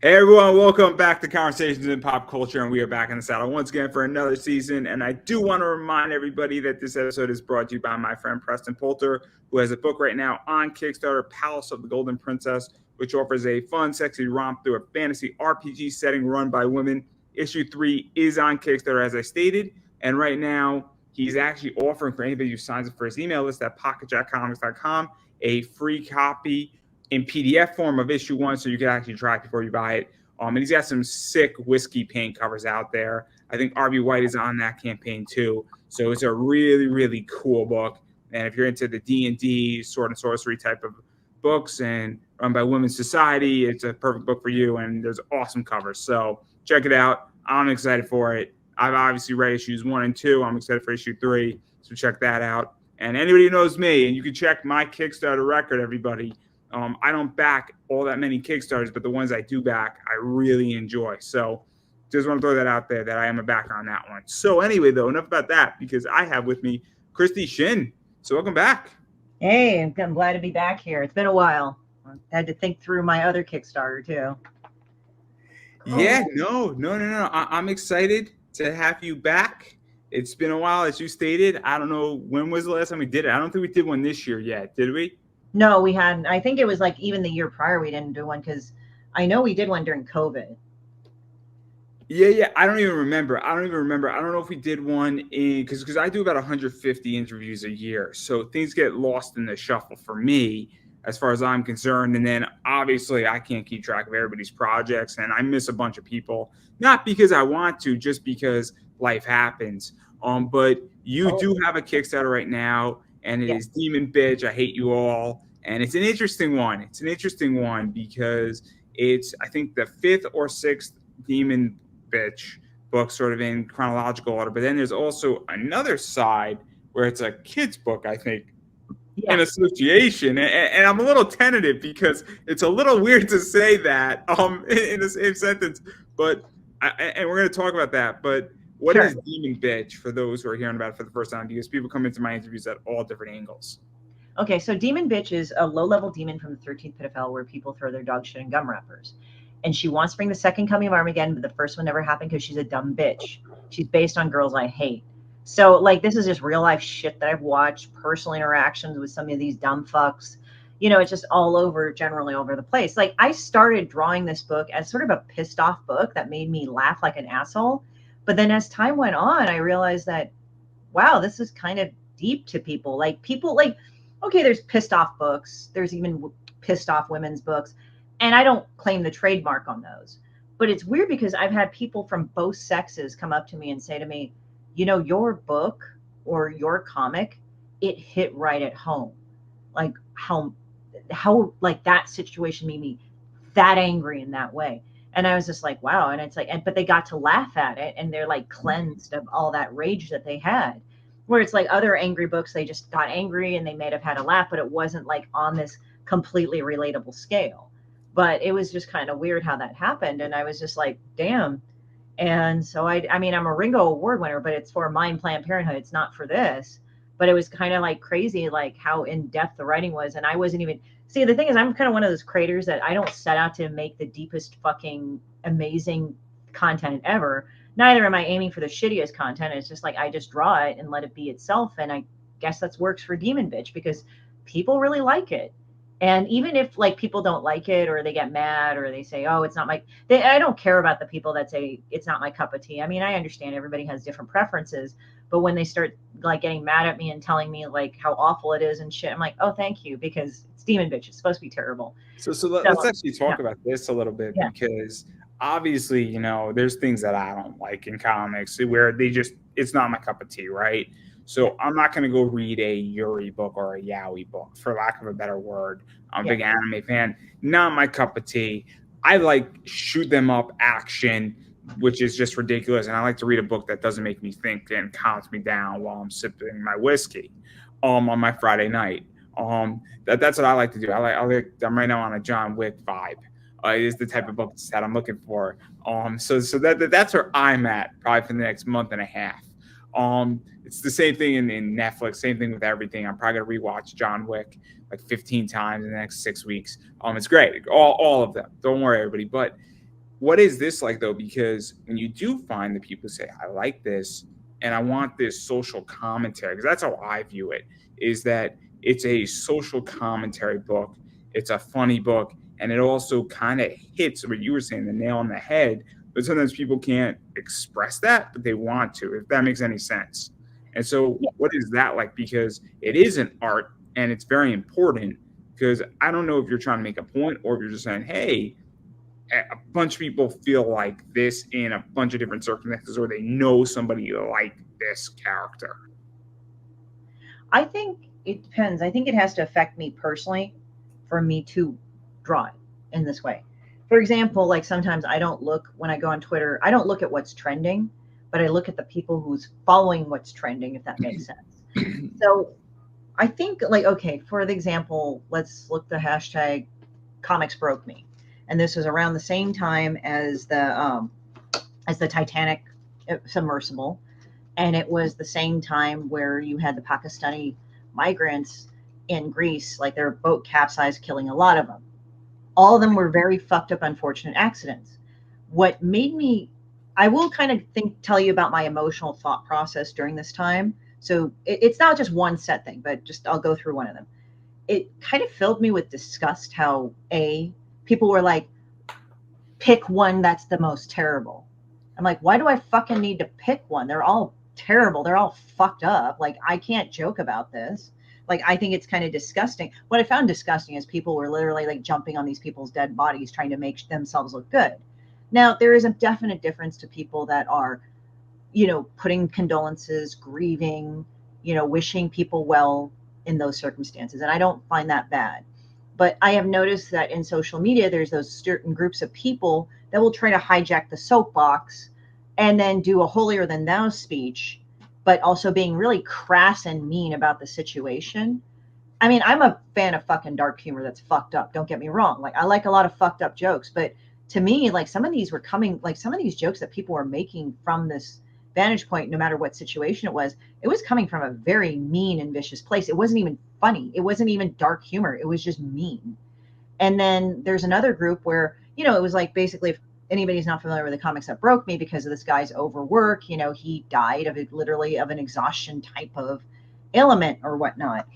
Hey everyone, welcome back to Conversations in Pop Culture, and we are back in the saddle once again for another season. And I do want to remind everybody that this episode is brought to you by my friend Preston Poulter, who has a book right now on Kickstarter, Palace of the Golden Princess, which offers a fun, sexy romp through a fantasy RPG setting run by women. Issue 3 is on Kickstarter, as I stated, and right now he's actually offering for anybody who signs up for his email list at pocketjackcomics.com a free copy in PDF form of issue 1, so you can actually try it before you buy it. And he's got some sick whiskey paint covers out there. I think RB White is on that campaign too. So it's a really, really cool book. And if you're into the D&D, sword and sorcery type of books and run by Women's Society, it's a perfect book for you. And there's awesome covers. So check it out. I'm excited for it. I've obviously read issues 1 and 2. I'm excited for issue 3. So check that out. And anybody who knows me, and you can check my Kickstarter record, everybody. I don't back all that many Kickstarters, but the ones I do back, I really enjoy. So just want to throw that out there that I am a backer on that one. So anyway, though, enough about that, because I have with me Christie Shinn. So welcome back. Hey, I'm glad to be back here. It's been a while. I had to think through my other Kickstarter too. Yeah, no. I'm excited to have you back. It's been a while, as you stated. I don't know, when was the last time we did it? I don't think we did one this year yet, did we? No, we hadn't. I think it was like even the year prior we didn't do one because I know we did one during COVID. Yeah. I don't even remember. I don't know if we did one in because I do about 150 interviews a year, so things get lost in the shuffle for me as far as I'm concerned. And then obviously I can't keep track of everybody's projects, and I miss a bunch of people, not because I want to, just because life happens. But you do have a Kickstarter right now, and it is Demon Bitch, I Hate You All. And it's an interesting one. Because it's, I think, the 5th or 6th Demon Bitch book, sort of in chronological order. But then there's also another side where it's a kid's book, I think, in association. And I'm a little tentative because it's a little weird to say that in the same sentence. But and we're going to talk about that. But what is Demon Bitch for those who are hearing about it for the first time? Because people come into my interviews at all different angles. Okay, so Demon Bitch is a low-level demon from the 13th pit of hell where people throw their dog shit in gum wrappers. And she wants to bring the second coming of Armageddon, but the first one never happened because she's a dumb bitch. She's based on girls I hate. So, like, this is just real-life shit that I've watched, personal interactions with some of these dumb fucks. You know, it's just all over, generally over the place. Like, I started drawing this book as sort of a pissed-off book that made me laugh like an asshole. But then as time went on, I realized that, wow, this is kind of deep to people. Like, okay, there's pissed off books. There's even pissed off women's books. And I don't claim the trademark on those. But it's weird because I've had people from both sexes come up to me and say to me, you know, your book or your comic, it hit right at home. Like how like that situation made me that angry in that way. And I was just like, wow. And it's like, but they got to laugh at it and they're like cleansed of all that rage that they had. Where it's like other angry books, they just got angry and they may have had a laugh, but it wasn't like on this completely relatable scale. But it was just kind of weird how that happened. And I was just like, damn. And so I mean, I'm a Ringo Award winner, but it's for Mind Planned Parenthood. It's not for this. But it was kind of like crazy, like how in depth the writing was. And I wasn't even, see, the thing is, I'm kind of one of those creators that I don't set out to make the deepest fucking amazing content ever. Neither am I aiming for the shittiest content. It's just like I just draw it and let it be itself. And I guess that's works for Demon Bitch because people really like it. And even if like people don't like it or they get mad or they say, oh, it's not I don't care about the people that say it's not my cup of tea. I mean, I understand everybody has different preferences, but when they start like getting mad at me and telling me like how awful it is and shit, I'm like, oh, thank you, because it's Demon Bitch. It's supposed to be terrible. So let's actually talk about this a little bit because obviously, you know, there's things that I don't like in comics where it's not my cup of tea, right? So I'm not going to go read a Yuri book or a Yaoi book, for lack of a better word. I'm a big anime fan. Not my cup of tea. I like shoot them up action, which is just ridiculous. And I like to read a book that doesn't make me think and calms me down while I'm sipping my whiskey on my Friday night. That's what I like to do. I'm right now on a John Wick vibe. It is the type of book that I'm looking for. So that's where I'm at probably for the next month and a half. It's the same thing in Netflix, same thing with everything. I'm probably gonna rewatch John Wick like 15 times in the next 6 weeks. It's great, all of them. Don't worry, everybody. But what is this like though? Because when you do find that people say, I like this and I want this social commentary, because that's how I view it, is that it's a social commentary book. It's a funny book. And it also kind of hits what you were saying, the nail on the head. But sometimes people can't express that, but they want to, if that makes any sense. And so what is that like? Because it is an art and it's very important, because I don't know if you're trying to make a point or if you're just saying, hey, a bunch of people feel like this in a bunch of different circumstances, or they know somebody like this character. I think it depends. I think it has to affect me personally for me to draw it in this way. For example, like sometimes I don't look, when I go on Twitter, I don't look at what's trending, but I look at the people who's following what's trending, if that makes sense. So I think, like, okay, for the example, let's look the hashtag comics broke me. And this was around the same time as the Titanic submersible. And it was the same time where you had the Pakistani migrants in Greece, like their boat capsized, killing a lot of them. All of them were very fucked up, unfortunate accidents. What made me, I will kind of tell you about my emotional thought process during this time. So it's not just one set thing, but just I'll go through one of them. It kind of filled me with disgust how people were like, pick one that's the most terrible. I'm like, why do I fucking need to pick one? They're all terrible. They're all fucked up. Like, I can't joke about this. Like, I think it's kind of disgusting. What I found disgusting is people were literally like jumping on these people's dead bodies, trying to make themselves look good. Now, there is a definite difference to people that are, putting condolences, grieving, wishing people well in those circumstances. And I don't find that bad. But I have noticed that in social media, there's those certain groups of people that will try to hijack the soapbox and then do a holier than thou speech, but also being really crass and mean about the situation. I mean, I'm a fan of fucking dark humor that's fucked up. Don't get me wrong. Like, I like a lot of fucked up jokes, but to me, like, some of these jokes that people were making from this vantage point, no matter what situation it was coming from a very mean and vicious place. It wasn't even funny. It wasn't even dark humor. It was just mean. And then there's another group where, it was like, basically, if anybody's not familiar with the comics that broke me, because of this guy's overwork, he died of literally of an exhaustion type of ailment or whatnot.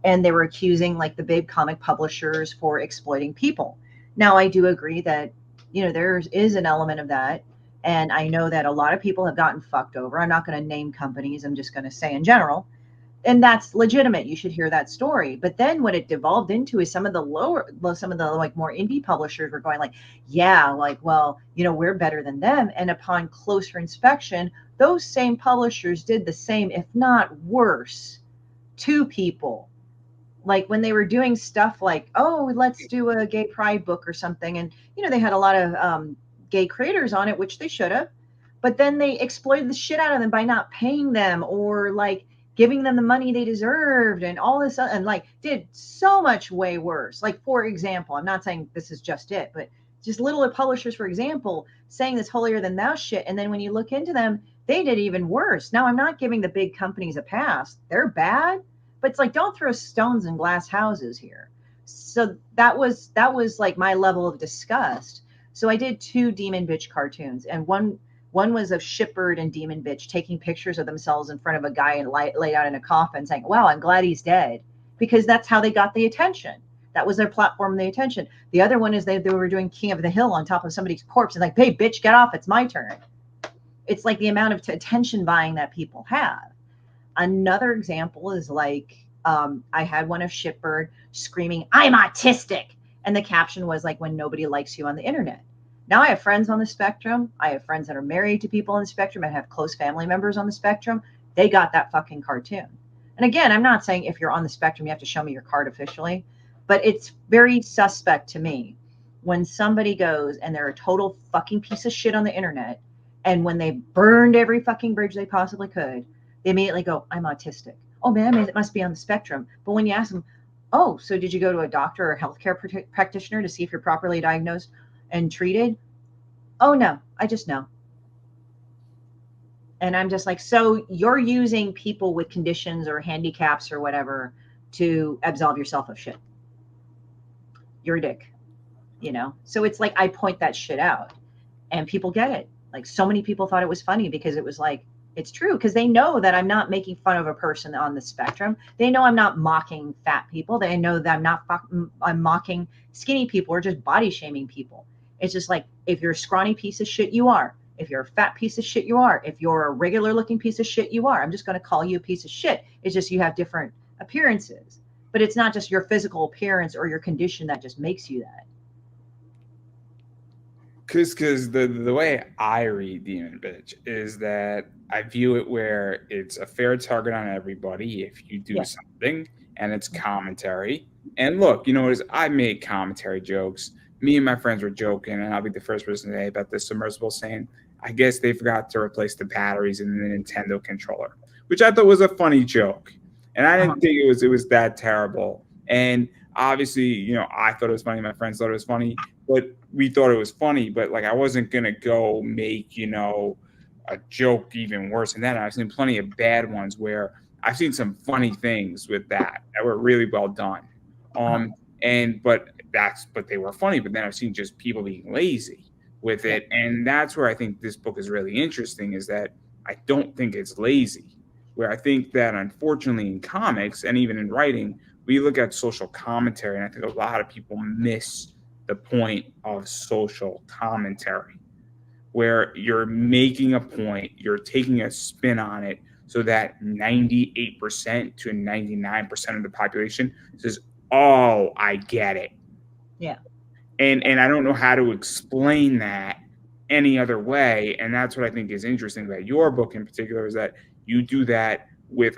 And they were accusing like the big comic publishers for exploiting people. Now, I do agree that, there is an element of that. And I know that a lot of people have gotten fucked over. I'm not going to name companies. I'm just going to say in general. And that's legitimate. You should hear that story. But then what it devolved into is some of the like more indie publishers were going like, yeah, like, well, we're better than them. And upon closer inspection, those same publishers did the same, if not worse, to people. Like when they were doing stuff like, oh, let's do a gay pride book or something. And, they had a lot of gay creators on it, which they should have. But then they exploited the shit out of them by not paying them or like giving them the money they deserved and all this, and like did so much way worse. Like, for example, I'm not saying this is just it, but just little publishers, for example, saying this holier than thou shit. And then when you look into them, they did even worse. Now, I'm not giving the big companies a pass. They're bad, but it's like, don't throw stones in glass houses here. So that was like my level of disgust. So I did 2 Demon Bitch cartoons, and one was of Shipbird and Demon Bitch taking pictures of themselves in front of a guy and laid out in a coffin saying, wow, I'm glad he's dead, because that's how they got the attention. That was their platform, the attention. The other one is they were doing King of the Hill on top of somebody's corpse and like, hey, bitch, get off. It's my turn. It's like the amount of attention buying that people have. Another example is like, I had one of Shipbird screaming, I'm autistic. And the caption was like, when nobody likes you on the internet. Now I have friends on the spectrum. I have friends that are married to people on the spectrum and have close family members on the spectrum. They got that fucking cartoon. And again, I'm not saying if you're on the spectrum, you have to show me your card officially, but it's very suspect to me when somebody goes and they're a total fucking piece of shit on the internet. And when they burned every fucking bridge they possibly could, they immediately go, I'm autistic. Oh man, it must be on the spectrum. But when you ask them, oh, so did you go to a doctor or a healthcare practitioner to see if you're properly diagnosed and treated? Oh no, I just know. And I'm just like, so you're using people with conditions or handicaps or whatever to absolve yourself of shit. You're a dick, So it's like, I point that shit out. and people get it. Like, so many people thought it was funny because it was like, it's true, because they know that I'm not making fun of a person on the spectrum. They know I'm not mocking fat people. They know that I'm mocking skinny people or just body shaming people. It's just like, if you're a scrawny piece of shit, you are. If you're a fat piece of shit, you are. If you're a regular looking piece of shit, you are. I'm just going to call you a piece of shit. It's just you have different appearances, but it's not just your physical appearance or your condition that just makes you that. Because the way I read Demon Bitch is that I view it where it's a fair target on everybody if you do something, and it's commentary. And look, you know, as I made commentary jokes, me and my friends were joking, and I'll be the first person to say about the submersible, saying, I guess they forgot to replace the batteries in the Nintendo controller, which I thought was a funny joke. And I didn't think it was that terrible. And obviously, you know, I thought it was funny. My friends thought it was funny, but we thought it was funny. But like, I wasn't going to go make, you know, a joke even worse than that. I've seen plenty of bad ones where I've seen some funny things with that were really well done. But they were funny. But then I've seen just people being lazy with it. And that's where I think this book is really interesting, is that I don't think it's lazy. Where I think that, unfortunately, in comics and even in writing, we look at social commentary, and I think a lot of people miss the point of social commentary, where you're making a point, you're taking a spin on it, so that 98% to 99% of the population says, oh, I get it. Yeah. And I don't know how to explain that any other way. And that's what I think is interesting about your book in particular, is that you do that with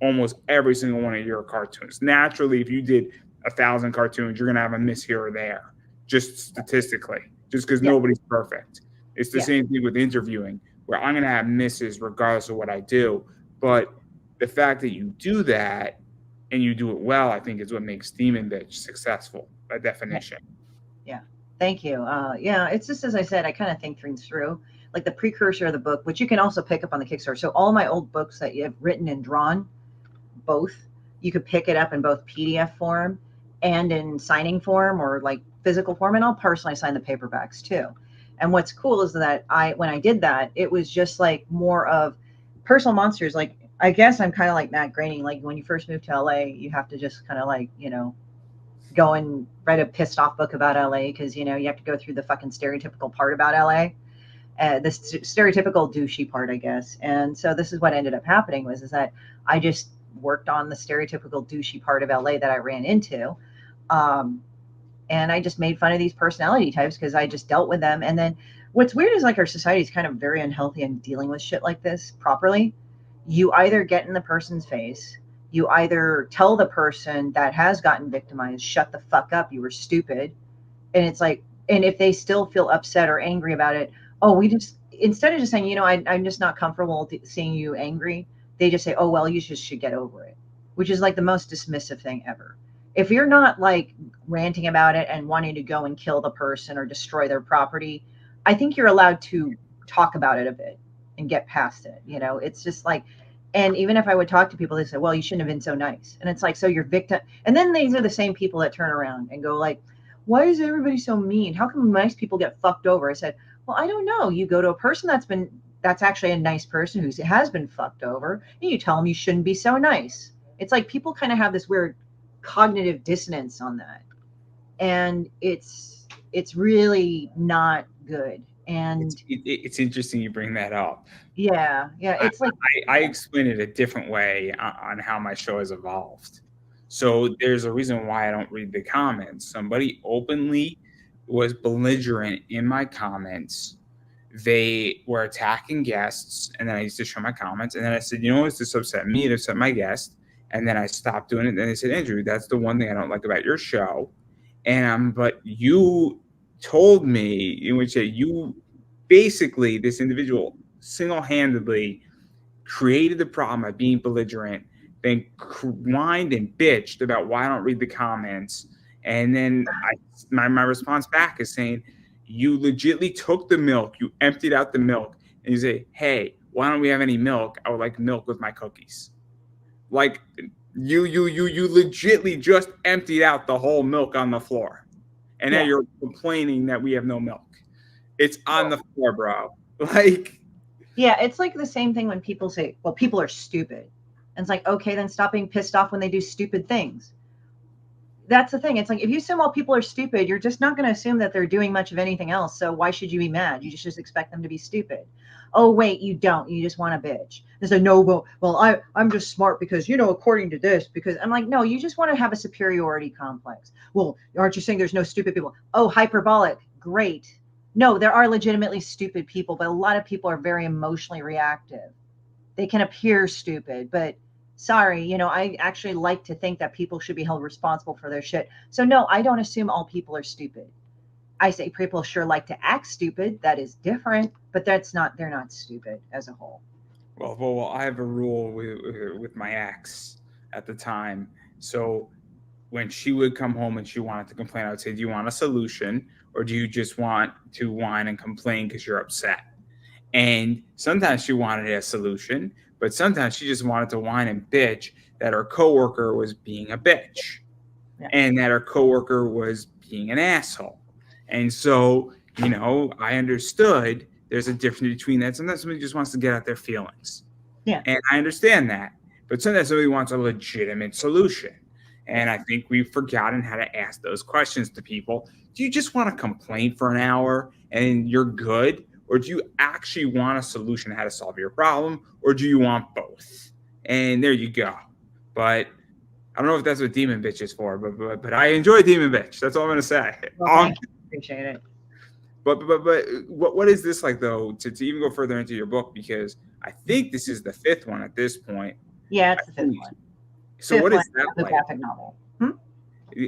almost every single one of your cartoons. Naturally, if you did 1,000 cartoons, you're going to have a miss here or there, just statistically, just because nobody's perfect. It's the same thing with interviewing, where I'm going to have misses regardless of what I do. But the fact that you do that and you do it well, I think is what makes Demon Bitch successful by definition. Yeah. Thank you. It's just, as I said, I kind of think things through, like the precursor of the book, which you can also pick up on the Kickstarter. So all my old books that you have written and drawn, both, you could pick it up in both PDF form and in signing form or like physical form. And I'll personally sign the paperbacks too. And what's cool is that when I did that, it was just like more of personal monsters. Like, I guess I'm kind of like Matt Groening. Like, when you first move to LA, you have to just kind of like, you know, go and write a pissed off book about LA, because, you know, you have to go through the fucking stereotypical part about LA, the stereotypical douchey part, I guess. And so this is what ended up happening is that I just worked on the stereotypical douchey part of LA that I ran into. And I just made fun of these personality types because I just dealt with them. And then what's weird is, like, our society is kind of very unhealthy in dealing with shit like this properly. You either get in the person's face, you either tell the person that has gotten victimized, shut the fuck up, you were stupid. And it's like, and if they still feel upset or angry about it, instead of just saying, you know, I'm just not comfortable seeing you angry, they just say, oh, well, you just should get over it, which is like the most dismissive thing ever. If you're not like ranting about it and wanting to go and kill the person or destroy their property, I think you're allowed to talk about it a bit and get past it. You know, it's just like, and even if I would talk to people, they say, well, you shouldn't have been so nice. And it's like, so you're victim. And then these are the same people that turn around and go like, why is everybody so mean? How come nice people get fucked over? I said, well, I don't know. You go to a person that's actually a nice person who has been fucked over, and you tell them you shouldn't be so nice. It's like people kind of have this weird cognitive dissonance on that. And it's really not good. And it's interesting you bring that up. Yeah. It's like I explain it a different way on how my show has evolved. So there's a reason why I don't read the comments. Somebody openly was belligerent in my comments. They were attacking guests, and then I used to show my comments, and then I said, you know what's this upset me? It upset my guest. And then I stopped doing it. And then they said, Andrew, that's the one thing I don't like about your show. But you told me, in which you basically, this individual single-handedly created the problem by being belligerent, then whined and bitched about why I don't read the comments. And then my response back is saying, you legitly took the milk, you emptied out the milk, and you say, hey, why don't we have any milk? I would like milk with my cookies. Like, you legitly just emptied out the whole milk on the floor. And now you're complaining that we have no milk. It's on the floor, bro. Like, Yeah, it's like the same thing when people say, well, people are stupid. And it's like, okay, then stop being pissed off when they do stupid things. That's the thing. It's like if you assume all people are stupid, you're just not going to assume that they're doing much of anything else. So why should you be mad? You just expect them to be stupid. Oh wait, you don't. You just want to bitch. They say no. I'm just smart because according to this. Because I'm like, no, you just want to have a superiority complex. Well, aren't you saying there's no stupid people? Oh, hyperbolic. Great. No, there are legitimately stupid people, but a lot of people are very emotionally reactive. They can appear stupid, but sorry, I actually like to think that people should be held responsible for their shit. So no, I don't assume all people are stupid. I say people sure like to act stupid. That is different, but they're not stupid as a whole. well, I have a rule with my ex at the time. So when she would come home and she wanted to complain, I would say, "Do you want a solution, or do you just want to whine and complain because you're upset?" And sometimes she wanted a solution, but sometimes she just wanted to whine and bitch that her coworker was being a bitch, Yeah. and that her coworker was being an asshole. And so, I understood there's a difference between that. Sometimes somebody just wants to get out their feelings. Yeah. And I understand that. But sometimes somebody wants a legitimate solution. And I think we've forgotten how to ask those questions to people. Do you just want to complain for an hour and you're good? Or do you actually want a solution how to solve your problem? Or do you want both? And there you go. But I don't know if that's what Demon Bitch is for, but I enjoy Demon Bitch. That's all I'm gonna say. Well, thank you. Appreciate it. But what is this like though? To even go further into your book, because I think this is the fifth one at this point. Yeah, it's the fifth one. So what is that the like? graphic novel.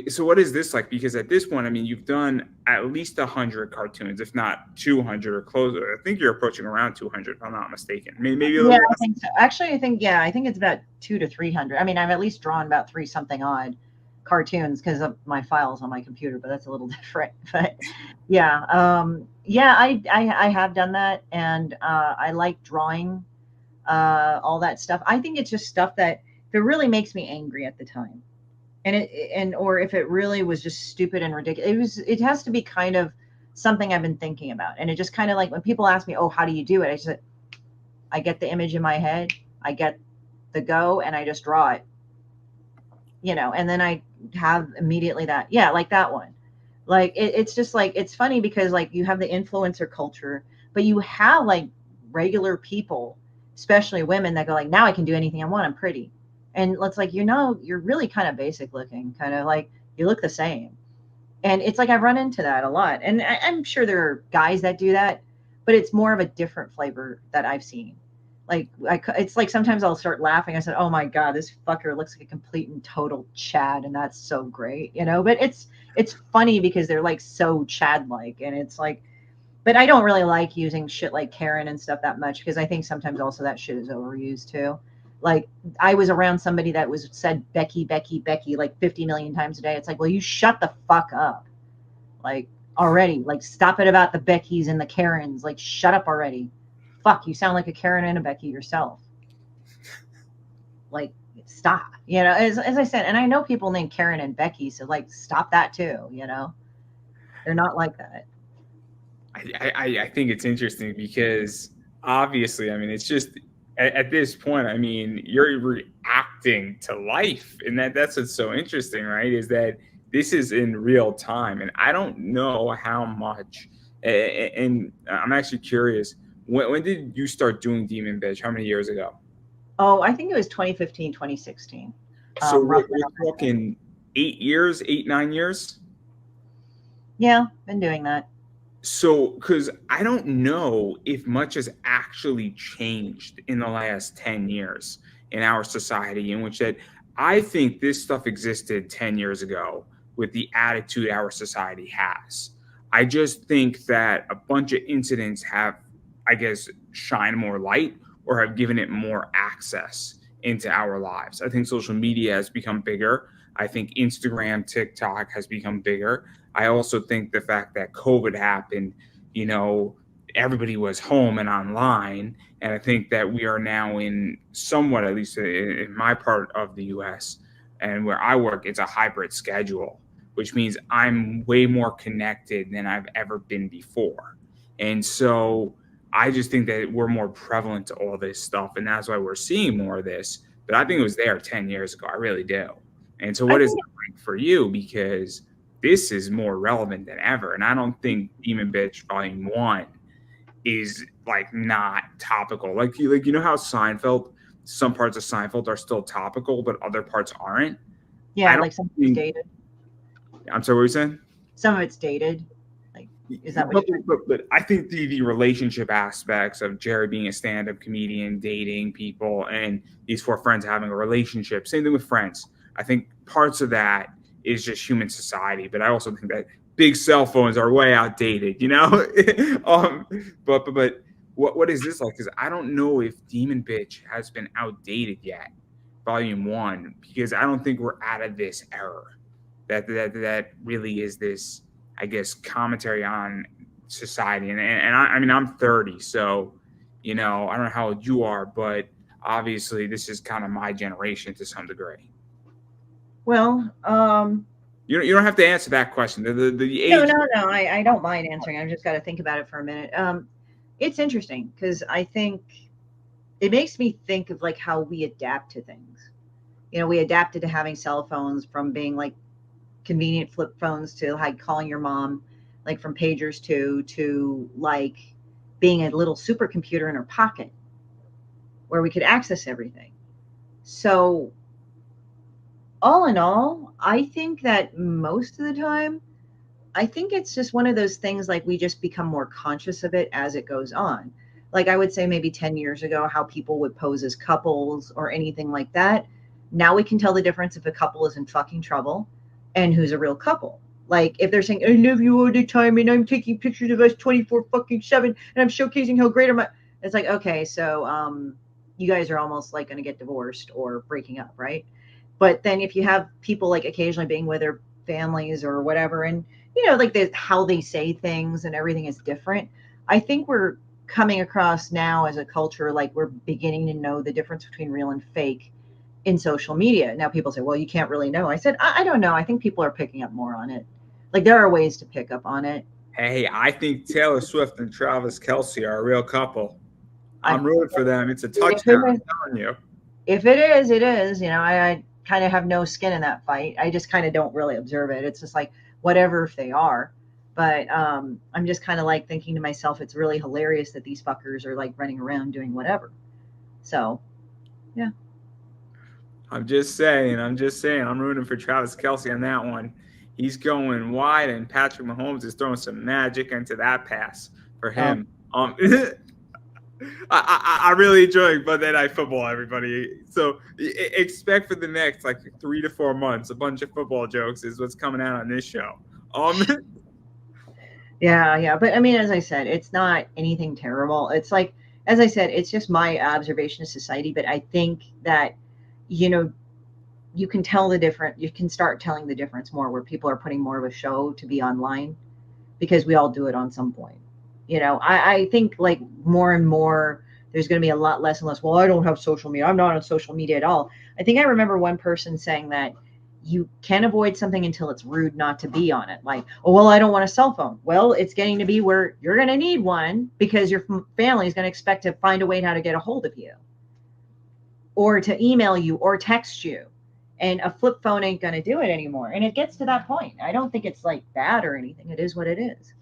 So what is this like? Because at this point, I mean, you've done at least 100 cartoons, if not 200 or closer. I think you're approaching around 200, if I'm not mistaken. Maybe a little Yeah, less. I think so. Actually, I think it's about 200 to 300. I mean, I've at least drawn about 3 something odd cartoons because of my files on my computer, but that's a little different. But yeah, I have done that, and I like drawing all that stuff. I think it's just stuff that if it really makes me angry at the time, or if it really was just stupid and ridiculous, it has to be kind of something I've been thinking about, and it just kind of like when people ask me, "Oh, how do you do it?" I get the image in my head, I get the go, and I just draw it, and then I have immediately that, yeah, like that one. Like it's just like, it's funny because like you have the influencer culture, but you have like regular people, especially women, that go like, now I can do anything I want. I'm pretty. And it's like, you're really kind of basic looking, kind of like you look the same. And it's like I've run into that a lot. And I'm sure there are guys that do that, but it's more of a different flavor that I've seen. Like it's like sometimes I'll start laughing. I said, "Oh my god, this fucker looks like a complete and total Chad," and that's so great, But it's funny because they're like so Chad like, and it's like, but I don't really like using shit like Karen and stuff that much because I think sometimes also that shit is overused too. Like I was around somebody that said Becky, Becky, Becky like 50 million times a day. It's like, well, you shut the fuck up. Like already, like stop it about the Beckys and the Karens. Like shut up already. Fuck, you sound like a Karen and a Becky yourself. Like stop. As I said, and I know people named Karen and Becky, so like stop that too. They're not like that. I think it's interesting because obviously, I mean, it's just at this point, I mean, you're reacting to life, and that's what's so interesting, right? Is that this is in real time, and I don't know how much. And I'm actually curious. When did you start doing Demon Bitch? How many years ago? Oh, I think it was 2015, 2016. So we're talking 8 years, 8, 9 years. Yeah, been doing that. So, because I don't know if much has actually changed in the last 10 years in our society, in which that I think this stuff existed 10 years ago with the attitude our society has. I just think that a bunch of incidents have, I guess, shine more light or have given it more access into our lives. I think social media has become bigger. I think Instagram, TikTok has become bigger. I also think the fact that COVID happened, everybody was home and online. And I think that we are now in somewhat, at least in my part of the US and where I work, it's a hybrid schedule, which means I'm way more connected than I've ever been before. And so I just think that we're more prevalent to all this stuff, and that's why we're seeing more of this. But I think it was there 10 years ago. I really do. And so I what is think, it like for you? Because this is more relevant than ever. And I don't think Demon Bitch Volume 1 is like not topical. Like you know how Seinfeld, some parts of Seinfeld are still topical, but other parts aren't. I yeah, don't like some of it's think. dated. I'm sorry, what were you saying? Some of it's dated. Like, is that what But, you're trying? but I think the relationship aspects of Jerry being a stand-up comedian, dating people, and these four friends having a relationship. Same thing with Friends. I think parts of that is just human society, but I also think that big cell phones are way outdated. um, but what is this like? Because I don't know if Demon Bitch has been outdated yet, Volume 1, because I don't think we're out of this era. That really is this, I guess, commentary on society. And I mean, I'm 30, so, I don't know how old you are, but obviously this is kind of my generation to some degree. Well, You don't have to answer that question. The no, age. no. I don't mind answering. I've just got to think about it for a minute. It's interesting because I think it makes me think of like how we adapt to things. We adapted to having cell phones from being like convenient flip phones to like calling your mom, like from pagers to like being a little supercomputer in our pocket where we could access everything. So all in all, I think that most of the time, I think it's just one of those things like we just become more conscious of it as it goes on. Like I would say maybe 10 years ago, how people would pose as couples or anything like that. Now we can tell the difference if a couple is in fucking trouble and who's a real couple. Like if they're saying, I love you all the time and I'm taking pictures of us 24 fucking 7 and I'm showcasing how great am I. It's like, okay, so you guys are almost like going to get divorced or breaking up, right? But then if you have people like occasionally being with their families or whatever, and like how they say things and everything is different. I think we're coming across now as a culture like we're beginning to know the difference between real and fake in social media. Now people say, well, you can't really know. I said, I don't know. I think people are picking up more on it. Like there are ways to pick up on it. Hey, I think Taylor Swift and Travis Kelce are a real couple. I I'm rooting for them. It's a if touchdown, it I'm is, telling you. if it is, it is. I kind of have no skin in that fight. I just kind of don't really observe it. It's just like whatever if they are. But I'm just kind of like thinking to myself, it's really hilarious that these fuckers are like running around doing whatever. So, yeah. I'm just saying. I'm rooting for Travis Kelce on that one. He's going wide, and Patrick Mahomes is throwing some magic into that pass for Oh, him. I really enjoy Monday Night Football, everybody. So expect for the next like 3 to 4 months, a bunch of football jokes is what's coming out on this show. yeah, yeah. But I mean, as I said, it's not anything terrible. It's like, as I said, it's just my observation of society. But I think that, you know, you can tell the difference. You can start telling the difference more where people are putting more of a show to be online because we all do it on some point. I think like more and more, there's going to be a lot less and less. Well, I don't have social media. I'm not on social media at all. I think I remember one person saying that you can avoid something until it's rude not to be on it. Like, oh, well, I don't want a cell phone. Well, it's getting to be where you're going to need one because your family is going to expect to find a way how to get a hold of you or to email you or text you. And a flip phone ain't going to do it anymore. And it gets to that point. I don't think it's like bad or anything. It is what it is.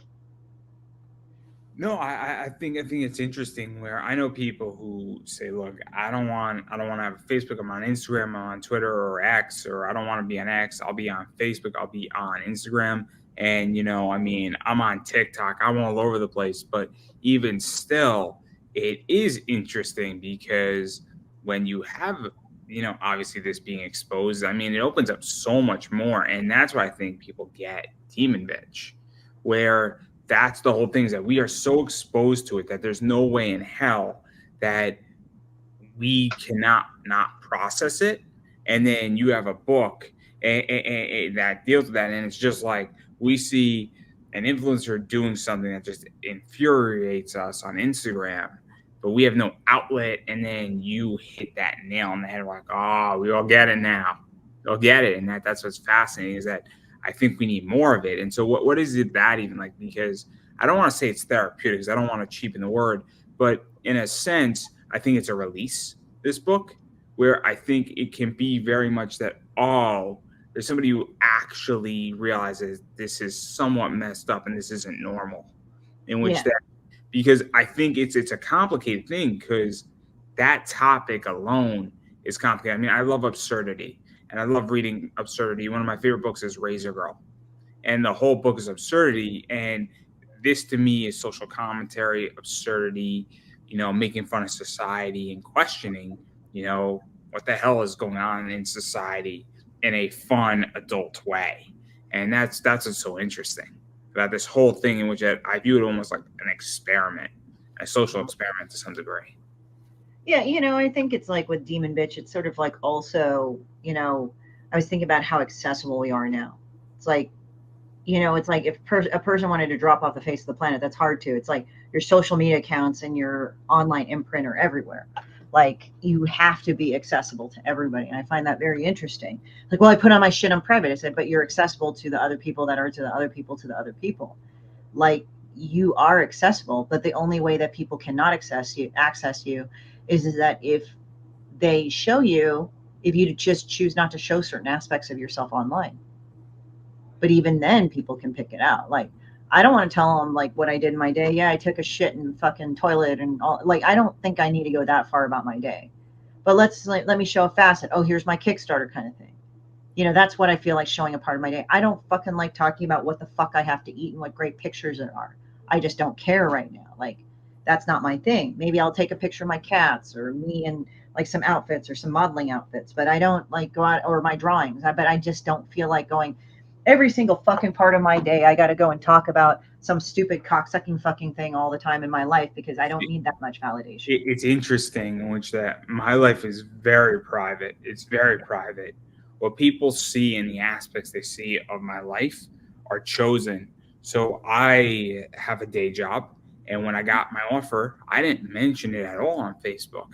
No, I think it's interesting where I know people who say, look, I don't want to have a Facebook. I'm on Instagram, I'm on Twitter or X, or I don't want to be on X. I'll be on Facebook, I'll be on Instagram. And I mean, I'm on TikTok, I'm all over the place. But even still, it is interesting because when you have, obviously this being exposed, I mean, it opens up so much more. And that's why I think people get Demon Bitch, where that's the whole thing, is that we are so exposed to it that there's no way in hell that we cannot not process it. And then you have a book that deals with that, and it's just like we see an influencer doing something that just infuriates us on Instagram, but we have no outlet, and then you hit that nail on the head. We're like, oh, we all get it now. They'll get it. And that's what's fascinating, is that I think we need more of it. And so what is it that even like? Because I don't want to say it's therapeutic because I don't want to cheapen the word, but in a sense, I think it's a release, this book, where I think it can be very much that, oh, there's somebody who actually realizes this is somewhat messed up and this isn't normal. In which that, because I think it's a complicated thing, because that topic alone is complicated. I mean, I love absurdity and I love reading absurdity. One of my favorite books is Razor Girl, and the whole book is absurdity. And this to me is social commentary, absurdity, making fun of society and questioning, what the hell is going on in society in a fun adult way. And that's what's so interesting about this whole thing, in which I view it almost like an experiment, a social experiment to some degree. Yeah, I think it's like with Demon Bitch, it's sort of like also, I was thinking about how accessible we are now. It's like, it's like if a person wanted to drop off the face of the planet, that's hard to. It's like your social media accounts and your online imprint are everywhere. Like, you have to be accessible to everybody. And I find that very interesting. Like, well, I put on my shit on private. I said, but you're accessible to the other people that are to the other people to the other people. Like, you are accessible, but the only way that people cannot access you is that if they show you, if you just choose not to show certain aspects of yourself online. But even then, people can pick it out. Like, I don't want to tell them like what I did in my day. Yeah, I took a shit in the fucking toilet and all. Like, I don't think I need to go that far about my day. But let me show a facet. Oh, here's my Kickstarter kind of thing. That's what I feel like showing a part of my day. I don't fucking like talking about what the fuck I have to eat and what great pictures there are. I just don't care right now. Like, that's not my thing. Maybe I'll take a picture of my cats or me and like some outfits or some modeling outfits, but I don't like go out, or my drawings. But I just don't feel like going every single fucking part of my day. I got to go and talk about some stupid cocksucking fucking thing all the time in my life, because I don't need that much validation. It's interesting in which that my life is very private. It's very private. What people see and the aspects they see of my life are chosen. So I have a day job. And when I got my offer, I didn't mention it at all on Facebook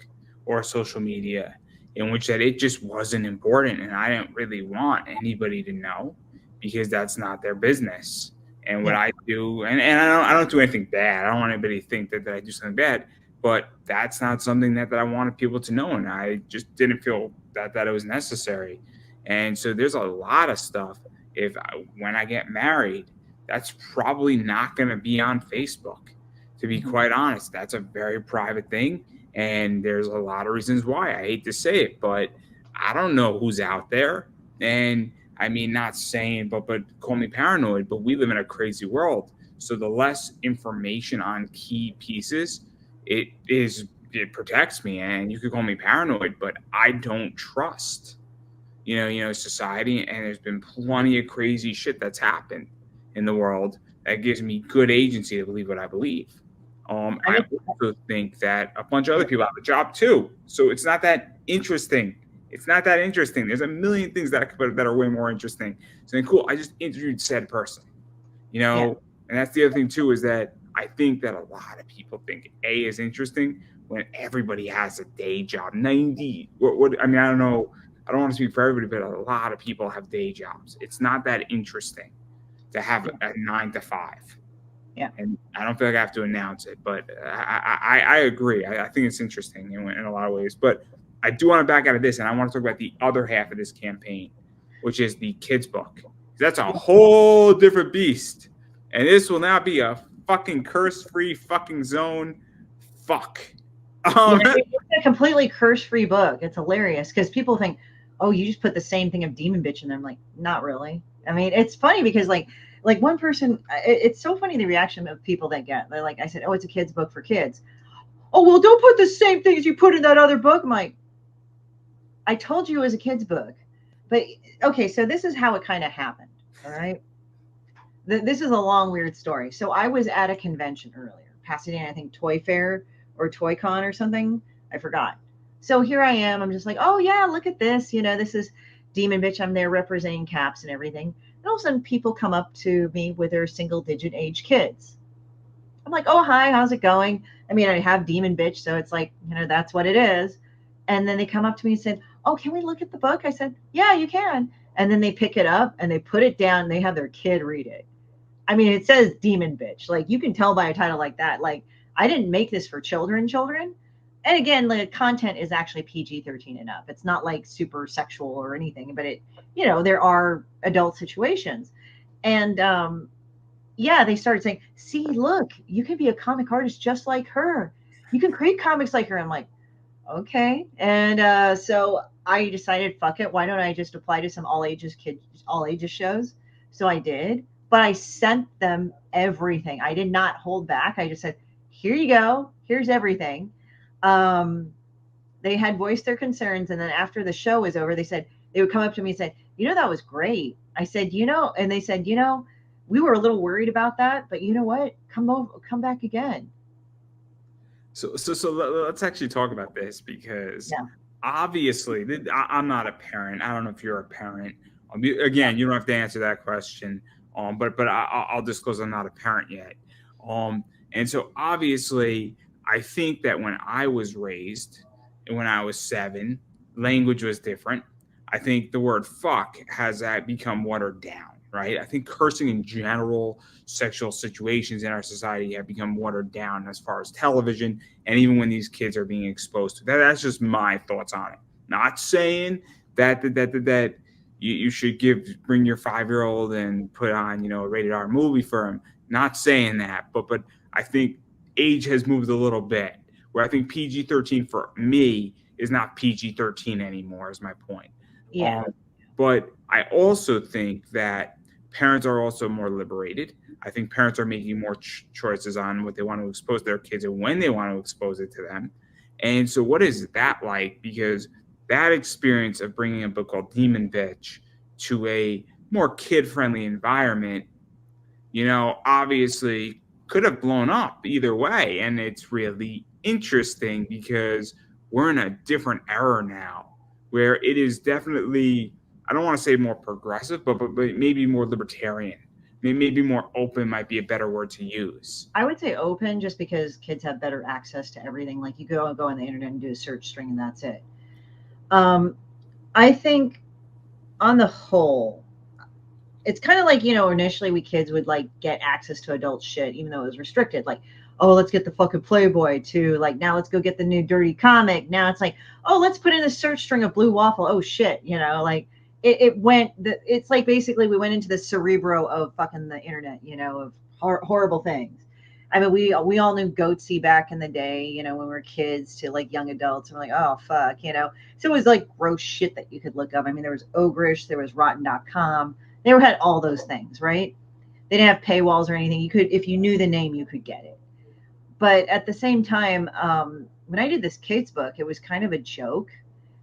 or social media, in which that it just wasn't important. And I didn't really want anybody to know, because that's not their business. And what I do, and I don't do anything bad. I don't want anybody to think that I do something bad, but that's not something that I wanted people to know. And I just didn't feel that it was necessary. And so there's a lot of stuff. When I get married, that's probably not going to be on Facebook. To be quite honest, that's a very private thing. And there's a lot of reasons why. I hate to say it, but I don't know who's out there. And I mean, not saying, but call me paranoid, but we live in a crazy world. So the less information on key pieces, it protects me. And you could call me paranoid, but I don't trust, society. And there's been plenty of crazy shit that's happened in the world that gives me good agency to believe what I believe. I also think that a bunch of other people have a job too. So it's not that interesting. It's not that interesting. There's a million things that are way more interesting. So cool, I just interviewed said person, and that's the other thing too, is that I think that a lot of people think A is interesting when everybody has a day job. 90, I mean, I don't know. I don't want to speak for everybody, but a lot of people have day jobs. It's not that interesting to have a 9 to 5. Yeah. And I don't feel like I have to announce it, but I agree. I think it's interesting in a lot of ways. But I do want to back out of this, and I want to talk about the other half of this campaign, which is the kids' book. That's a whole different beast. And this will now be a fucking curse-free fucking zone. Fuck. It's a completely curse-free book. It's hilarious because people think, oh, you just put the same thing of Demon Bitch in there. I'm like, not really. I mean, it's funny because like one person, it's so funny the reaction of people that get. They're like, I said, oh, it's a kid's book for kids. Oh, well, don't put the same things you put in that other book. I'm like, I told you it was a kid's book. But okay, so this is how it kind of happened. All right. This is a long, weird story. So I was at a convention earlier, Pasadena, I think Toy Fair or Toy Con or something. I forgot. So here I am. I'm just like, oh yeah, look at this. This is Demon Bitch. I'm there representing Caps and everything. And all of a sudden people come up to me with their single digit age kids. I'm like, oh, hi, how's it going? I mean, I have Demon Bitch, so it's like, that's what it is. And then they come up to me and said, oh, can we look at the book? I said, yeah, you can. And then they pick it up and they put it down and they have their kid read it. I mean, it says demon bitch. Like, you can tell by a title like that. Like, I didn't make this for children. And again, the content is actually PG-13 and up. It's not like super sexual or anything, but it, there are adult situations. And yeah, they started saying, see, look, you can be a comic artist just like her. You can create comics like her. I'm like, okay. And so I decided, fuck it. Why don't I just apply to some all ages shows? So I did, but I sent them everything. I did not hold back. I just said, here you go. Here's everything. They had voiced their concerns. And then after the show was over, they would come up to me and say, that was great. I said, and they said, we were a little worried about that, but you know what? Come back again. So let's actually talk about this, because obviously I'm not a parent. I don't know if you're a parent. Again, you don't have to answer that question. But I'll disclose I'm not a parent yet. And so obviously, I think that when I was raised, and when I was 7, language was different. I think the word fuck has become watered down, right? I think cursing in general, sexual situations in our society have become watered down as far as television, and even when these kids are being exposed to that. That's just my thoughts on it. Not saying that you should bring your 5-year-old and put on, a rated R movie for him. Not saying that, but I think age has moved a little bit, where I think PG-13 for me is not PG-13 anymore, is my point. Yeah. But I also think that parents are also more liberated. I think parents are making more choices on what they want to expose their kids and when they want to expose it to them. And so what is that like? Because that experience of bringing a book called Demon Bitch to a more kid-friendly environment, obviously could have blown up either way. And it's really interesting because we're in a different era now where it is definitely, I don't want to say more progressive, but maybe more libertarian. Maybe more open might be a better word to use. I would say open, just because kids have better access to everything. Like, you go on the internet and do a search string and that's it. I think on the whole, it's kind of like, initially we kids would like get access to adult shit, even though it was restricted. Like, oh, let's get the fucking Playboy, to like, now let's go get the new dirty comic. Now it's like, oh, let's put in a search string of blue waffle. Oh shit. Like it's like basically we went into the cerebro of fucking the internet, of horrible things. I mean, we all knew Goatsy back in the day, when we were kids, to like young adults, and we're like, oh fuck, So it was like gross shit that you could look up. I mean, there was Ogrish, there was Rotten.com. They had all those things, right? They didn't have paywalls or anything. You could, if you knew the name, you could get it. But at the same time, when I did this kids book, it was kind of a joke,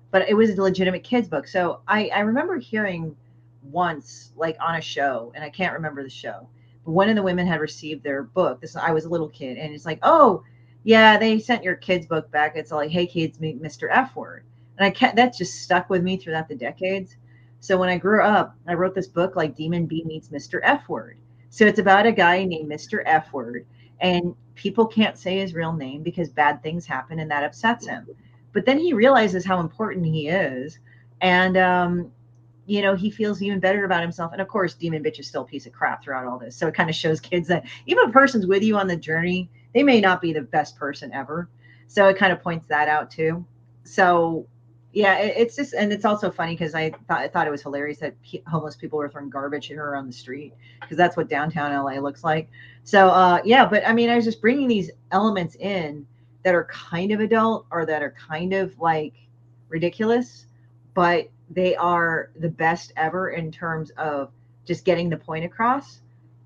but it was a legitimate kids book. So I remember hearing once, like on a show, and I can't remember the show, but one of the women had received their book. I was a little kid, and it's like, oh yeah, they sent your kids book back. It's like, hey kids, meet Mr. F word. And that just stuck with me throughout the decades. So when I grew up, I wrote this book like Demon B meets Mr. F word. So it's about a guy named Mr. F word, and people can't say his real name because bad things happen and that upsets him. But then he realizes how important he is, and he feels even better about himself. And of course, Demon Bitch is still a piece of crap throughout all this. So it kind of shows kids that even if a person's with you on the journey, they may not be the best person ever. So it kind of points that out too. So yeah, it's just, and it's also funny because I thought it was hilarious that homeless people were throwing garbage at her on the street, because that's what downtown LA looks like. So yeah, but I mean, I was just bringing these elements in that are kind of adult, or that are kind of like ridiculous, but they are the best ever in terms of just getting the point across.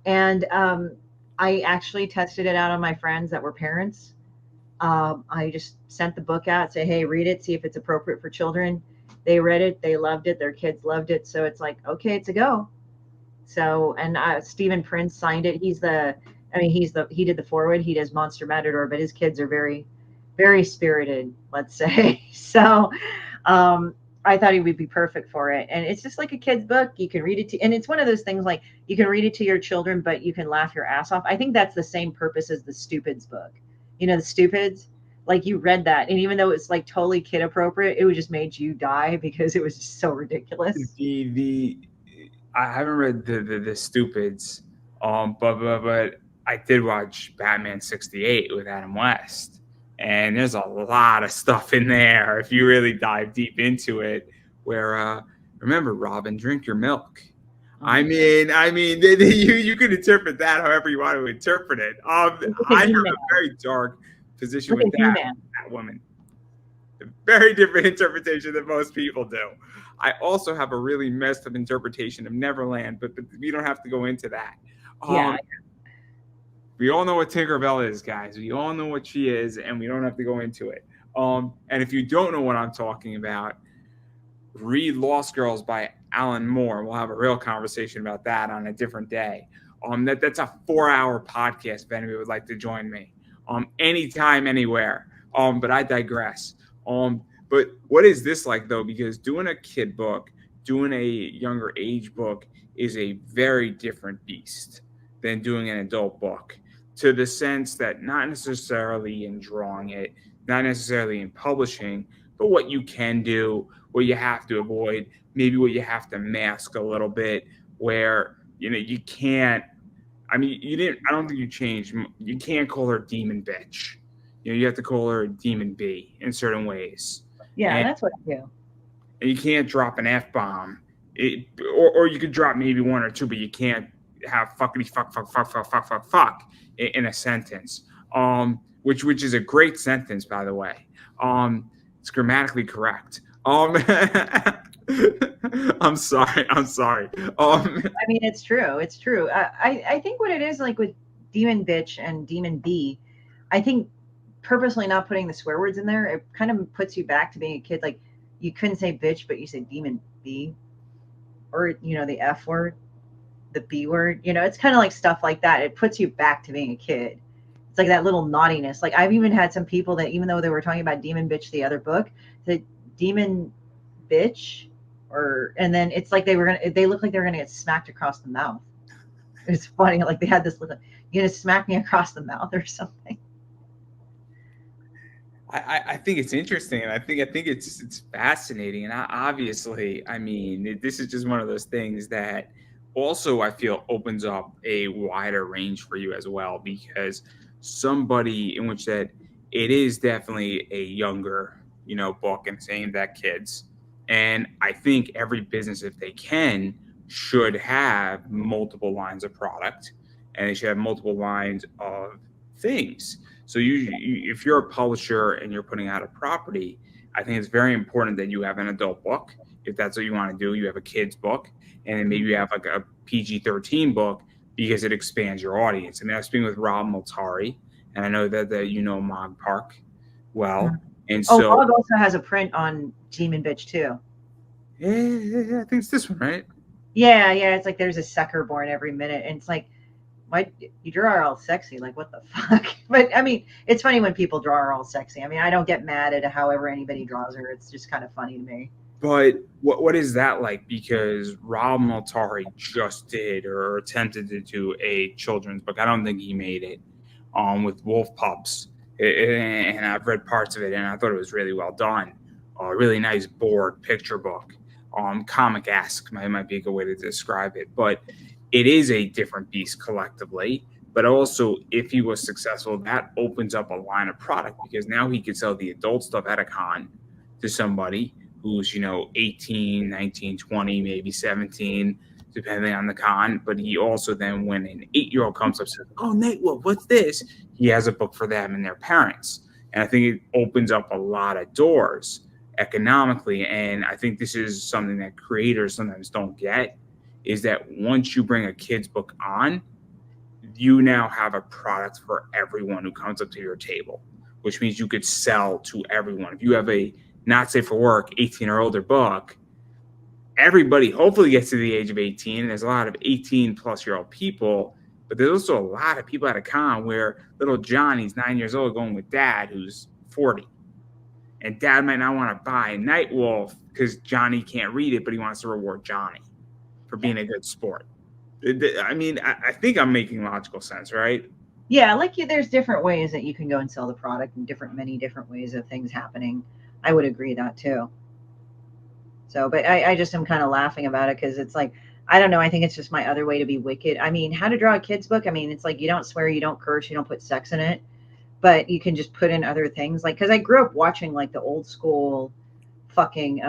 And I actually tested it out on my friends that were parents. I just sent the book out, say, hey, read it, see if it's appropriate for children. They read it, they loved it, their kids loved it. So it's like, okay, it's a go. So, and Stephen Prince signed it. He did the foreword, he does Monster Matador, but his kids are very, very spirited, let's say. So I thought he would be perfect for it. And it's just like a kid's book. You can read it and it's one of those things like you can read it to your children, but you can laugh your ass off. I think that's the same purpose as the Stupids book. The Stupids, like, you read that, and even though it's like totally kid appropriate, it would just made you die because it was just so ridiculous. I haven't read the Stupids. But I did watch Batman 68 with Adam West, and there's a lot of stuff in there if you really dive deep into it. Where remember, Robin, drink your milk. I mean, you can interpret that however you want to interpret it. I have a very dark position with that woman. A very different interpretation than most people do. I also have a really messed up interpretation of Neverland, but we don't have to go into that. We all know what Tinkerbell is, guys. We all know what she is, and we don't have to go into it. And if you don't know what I'm talking about, read Lost Girls by Alan Moore. We'll have a real conversation about that on a different day. That's a 4-hour podcast if anybody would like to join me. Anytime, anywhere. But I digress. But what is this like, though? Because doing a kid book, doing a younger age book is a very different beast than doing an adult book, to the sense that not necessarily in drawing it, not necessarily in publishing, but what you can do, what you have to avoid, maybe what you have to mask a little bit, where, you can't, I don't think you changed. You can't call her Demon Bitch. You have to call her Demon B in certain ways. Yeah, that's what I do. And you can't drop an F-bomb. Or you could drop maybe one or two, but you can't have fuckity fuck in a sentence. Which is a great sentence, by the way. It's grammatically correct. I'm sorry. It's true. I think what it is, like with Demon Bitch and Demon B, I think purposely not putting the swear words in there, it kind of puts you back to being a kid. Like, you couldn't say bitch, but you say Demon B, or the F word, the B word. It's kind of like stuff like that. It puts you back to being a kid. It's like that little naughtiness. Like, I've even had some people that, even though they were talking about Demon Bitch, the other book, the Demon Bitch, and then it's like they look like they were gonna get smacked across the mouth. It's funny. Like, they had this look like, you're gonna smack me across the mouth or something. I think it's interesting, and I think it's fascinating, and obviously, this is just one of those things that also I feel opens up a wider range for you as well, because somebody in which that it is definitely a younger, book and aimed at kids, and I think every business, if they can, should have multiple lines of product, and they should have multiple lines of things. So if you're a publisher and you're putting out a property, I think it's very important that you have an adult book. If that's what you want to do, you have a kid's book, and then maybe you have like a PG-13 book, because it expands your audience. I was speaking with Rob Multari, and I know that Mog Park well. And so Mog also has a print on Demon Bitch too. Yeah, I think it's this one, right? Yeah. It's like there's a sucker born every minute, and it's like, why you draw her all sexy? Like, what the fuck? But it's funny when people draw her all sexy. I don't get mad at however anybody draws her. It's just kind of funny to me. But what is that like? Because Rob Multari just did or attempted to do a children's book. I don't think he made it. With wolf pups, and I've read parts of it, and I thought it was really well done. A really nice board picture book. Comic-esque might be a good way to describe it, but it is a different beast collectively. But also, if he was successful, that opens up a line of product, because now he could sell the adult stuff at a con to somebody who's 18, 19, 20, maybe 17, depending on the con. But he also then, when an 8-year-old comes up and says, "Oh, Nate, what's this?" he has a book for them and their parents. And I think it opens up a lot of doors economically. And I think this is something that creators sometimes don't get, is that once you bring a kid's book on, you now have a product for everyone who comes up to your table, which means you could sell to everyone. If you have a not safe for work 18 or older book, everybody hopefully gets to the age of 18. There's a lot of 18 plus year old people, but there's also a lot of people at a con where little Johnny's 9 years old going with dad who's 40. And dad might not want to buy Night Wolf because Johnny can't read it, but he wants to reward Johnny for being a good sport. I think I'm making logical sense, right? Yeah, there's different ways that you can go and sell the product, and many different ways of things happening. I would agree that too. So, but I just am kind of laughing about it, because it's like, I don't know. I think it's just my other way to be wicked. I mean, how to draw a kid's book. I mean, it's like you don't swear, you don't curse, you don't put sex in it, but you can just put in other things. Like, because I grew up watching like the old school fucking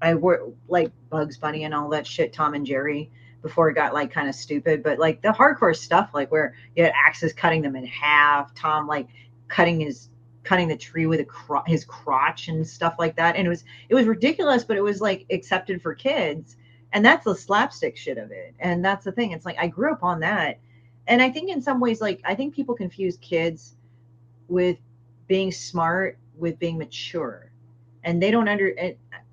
I were like Bugs Bunny and all that shit, Tom and Jerry, before it got like kind of stupid. But like the hardcore stuff, like where you had axes cutting them in half, Tom like cutting the tree with his crotch and stuff like that, and it was ridiculous, but it was like accepted for kids, and that's the slapstick shit of it. And that's the thing. It's like I grew up on that, and I think in some ways, like I think people confuse kids with being smart with being mature, and they don't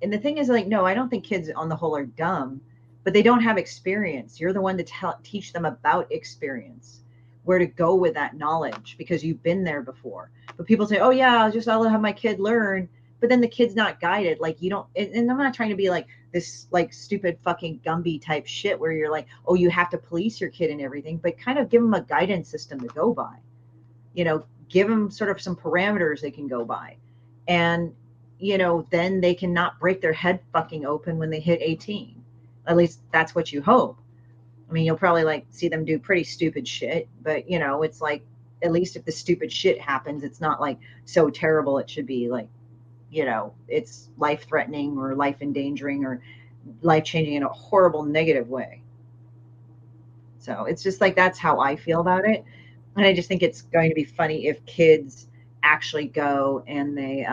and the thing is, like, no, I don't think kids on the whole are dumb, but they don't have experience. You're the one to teach them about experience, where to go with that knowledge, because you've been there before. But people say, oh yeah, I'll have my kid learn, but then the kid's not guided. Like, you don't, and I'm not trying to be like this like stupid fucking Gumby type shit where you're like, oh, you have to police your kid and everything, but kind of give them a guidance system to go by, give them sort of some parameters they can go by. And, then they cannot break their head fucking open when they hit 18. At least that's what you hope. I mean, you'll probably like see them do pretty stupid shit, but it's like, at least if the stupid shit happens, it's not like so terrible it should be like, it's life threatening or life endangering or life changing in a horrible negative way. So it's just like, that's how I feel about it. And I just think it's going to be funny if kids actually go and they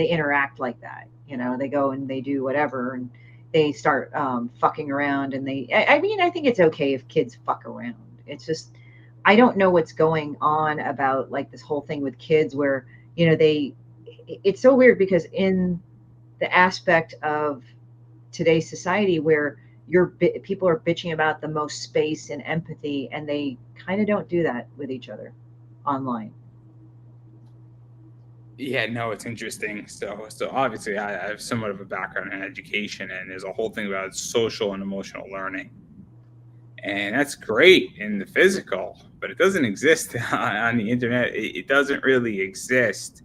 interact like that. They go and they do whatever, and they start fucking around, and I mean, I think it's okay if kids fuck around. It's just, I don't know what's going on about like this whole thing with kids where, it's so weird, because in the aspect of today's society where people are bitching about the most space and empathy, and they kind of don't do that with each other online. Yeah, no, it's interesting. So obviously, I have somewhat of a background in education, and there's a whole thing about social and emotional learning, and that's great in the physical, but it doesn't exist on the internet. It doesn't really exist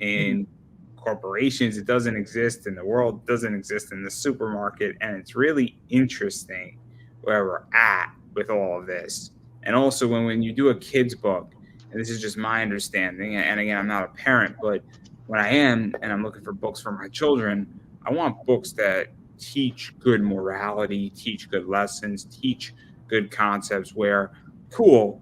in corporations. It doesn't exist in the world. It doesn't exist in the supermarket, and it's really interesting where we're at with all of this. And also, when you do a kid's book, and this is just my understanding, and again, I'm not a parent, but when I am and I'm looking for books for my children, I want books that teach good morality, teach good lessons, teach good concepts where, cool,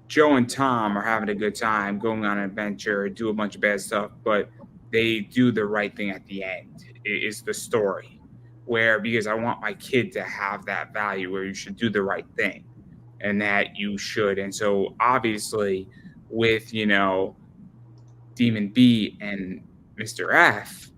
Joe and Tom are having a good time, going on an adventure, do a bunch of bad stuff, but they do the right thing at the end. Is the story where, because I want my kid to have that value where you should do the right thing, and that you should. And so obviously with, Demon B and Mr. F,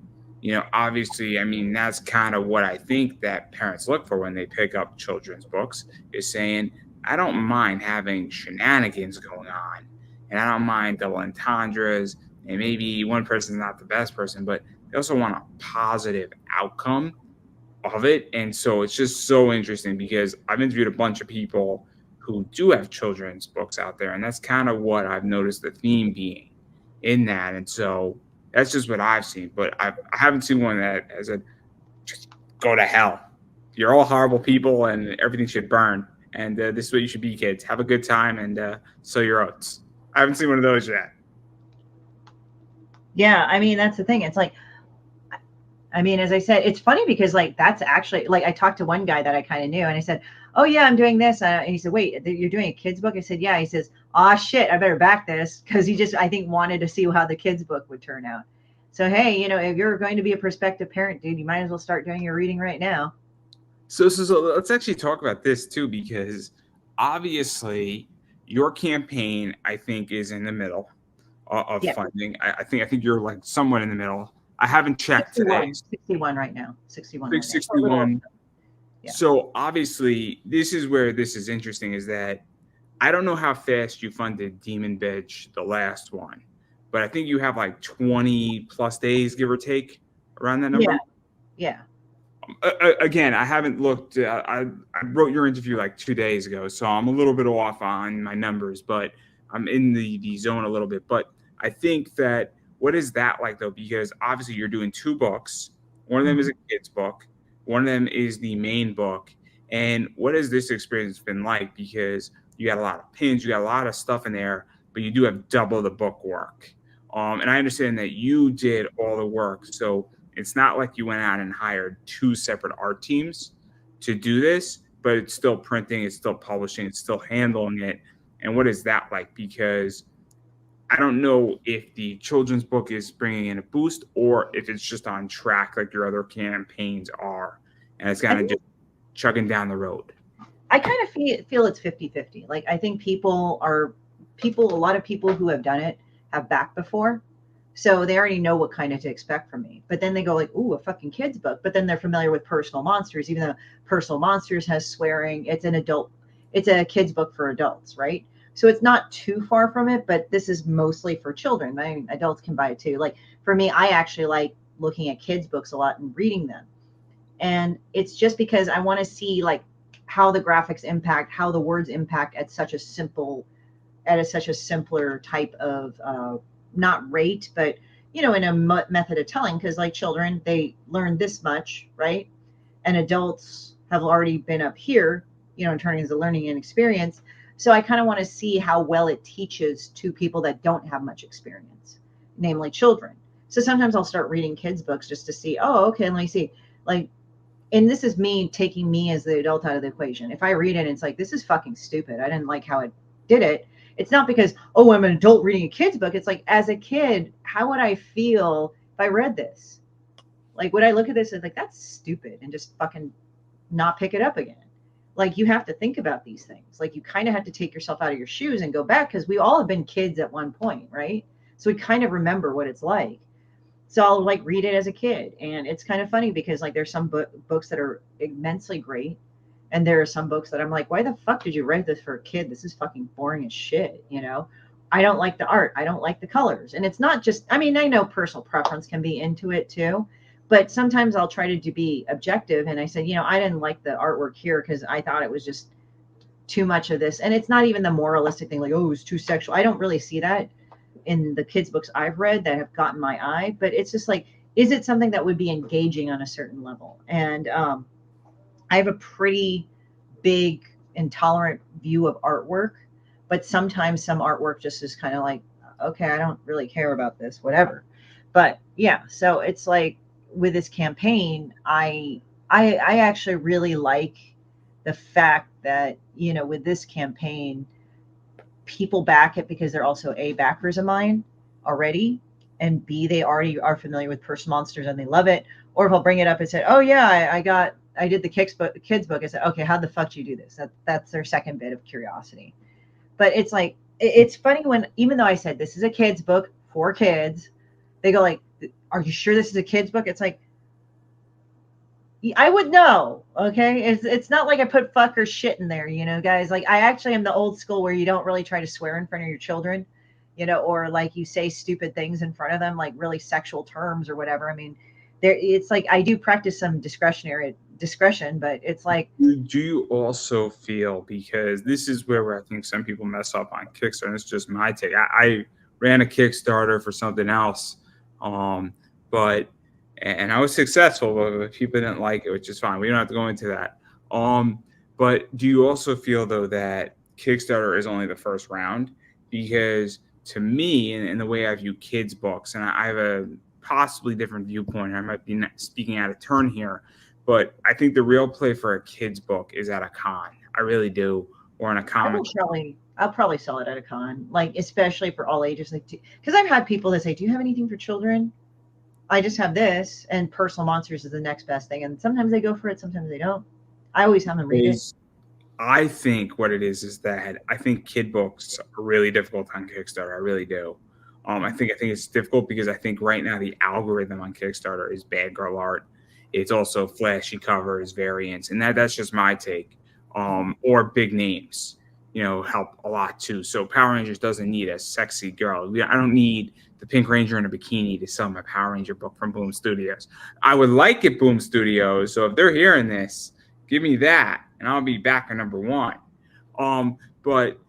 obviously, I mean, that's kind of what I think that parents look for when they pick up children's books, is saying, I don't mind having shenanigans going on, and I don't mind double entendres, and maybe one person's not the best person, but they also want a positive outcome of it. And so it's just so interesting, because I've interviewed a bunch of people who do have children's books out there, and that's kind of what I've noticed the theme being in that. And so that's just what I've seen, but I haven't seen one that has a just go to hell. You're all horrible people, and everything should burn. And this is what you should be, kids. Have a good time and sow your oats. I haven't seen one of those yet. Yeah, I mean, that's the thing. It's like, I mean, as I said, it's funny because like that's actually like, I talked to one guy that I kind of knew, and I said, oh yeah, I'm doing this, and he said, wait, you're doing a kid's book? I said, yeah. He says, ah, shit, I better back this, because he just, I think, wanted to see how the kid's book would turn out. So hey, if you're going to be a prospective parent, dude, you might as well start doing your reading right now. So let's actually talk about this too, because obviously your campaign, I think, is in the middle of funding. I think you're like somewhat in the middle. I haven't checked 61, today. 61 right now. 61. 661. Yeah. So obviously, this is where this is interesting, is that I don't know how fast you funded Demon Bitch, the last one, but I think you have like 20 plus days, give or take, around that number. Yeah. Again, I haven't looked. I wrote your interview like 2 days ago, so I'm a little bit off on my numbers, but I'm in the zone a little bit. But I think that, what is that like though? Because obviously you're doing two books. One of them is a kid's book. One of them is the main book. And what has this experience been like? Because you got a lot of pins, you got a lot of stuff in there, but you do have double the book work. And I understand that you did all the work. So it's not like you went out and hired two separate art teams to do this, but it's still printing, it's still publishing, it's still handling it. And what is that like? Because I don't know if the children's book is bringing in a boost or if it's just on track like your other campaigns are, and it's kind of just chugging down the road. I kind of feel it's 50-50. Like, I think a lot of people who have done it have backed before. So they already know what kind of to expect from me. But then they go like, ooh, a fucking kid's book. But then they're familiar with Personal Monsters, even though Personal Monsters has swearing. It's a kid's book for adults, right? So it's not too far from it, but this is mostly for children. I mean, adults can buy it too. Like, for me, I actually like looking at kids' books a lot and reading them. And it's just because I want to see like how the graphics impact, how the words impact at such a simpler type of not rate, but in a method of telling. Because like children, they learn this much, right? And adults have already been up here, in terms of learning and experience. So I kind of want to see how well it teaches to people that don't have much experience, namely children. So sometimes I'll start reading kids' books just to see, oh, okay, and let me see, like, and this is me taking me as the adult out of the equation. If I read it and it's like, this is fucking stupid, I didn't like how it did it. It's not because, oh, I'm an adult reading a kid's book. It's like, as a kid, how would I feel if I read this? Like, would I look at this and like, that's stupid, and just fucking not pick it up again? Like, you have to think about these things. Like, you kind of have to take yourself out of your shoes and go back, because we all have been kids at one point, right? So we kind of remember what it's like. So I'll like read it as a kid, and it's kind of funny because like there's some books that are immensely great, and there are some books that I'm like, why the fuck did you write this for a kid? This is fucking boring as shit. I don't like the art, I don't like the colors. And it's not just, I mean, I know personal preference can be into it too, but sometimes I'll try to be objective, and I said, I didn't like the artwork here because I thought it was just too much of this. And it's not even the moralistic thing like, oh, it was too sexual. I don't really see that in the kids' books I've read that have gotten my eye, but it's just like, is it something that would be engaging on a certain level? And I have a pretty big intolerant view of artwork, but sometimes some artwork just is kind of like, okay, I don't really care about this, whatever. But yeah, so it's like with this campaign, I actually really like the fact that, with this campaign, people back it because they're also A, backers of mine already, and B, they already are familiar with Personal Monsters and they love it. Or if I'll bring it up and say, oh yeah, I did the kids book. I said, okay, how the fuck do you do this? That's their second bit of curiosity. But it's like, it's funny when, even though I said this is a kid's book for kids, they go like, are you sure this is a kid's book? It's like, I would know. Okay. It's not like I put fuck or shit in there, guys. Like, I actually am the old school where you don't really try to swear in front of your children, or like you say stupid things in front of them, like really sexual terms or whatever. I mean, it's like, I do practice some discretion, but it's like, Do you also feel, because this is where I think some people mess up on Kickstarter, it's just my take. I ran a Kickstarter for something else, but and I was successful, but people didn't like it, which is fine. We don't have to go into that. But do you also feel though that Kickstarter is only the first round? Because to me, and the way I view kids' books, and I have a possibly different viewpoint, I might be speaking out of turn here, but I think the real play for a kid's book is at a con. I really do, or in a comic. I'll probably sell it at a con, like especially for all ages, like, because I've had people that say, "Do you have anything for children?" I just have this, and Personal Monsters is the next best thing. And sometimes they go for it, sometimes they don't. I always have them read it. I think what it is that I think kid books are really difficult on Kickstarter. I really do. I think it's difficult because I think right now the algorithm on Kickstarter is bad girl art. It's also flashy covers, variants, and that's just my take. Or big names, help a lot too. So Power Rangers doesn't need a sexy girl. I don't need the Pink Ranger in a bikini to sell my Power Ranger book from Boom Studios. I would like it, Boom Studios. So if they're hearing this, give me that, and I'll be back at number one. But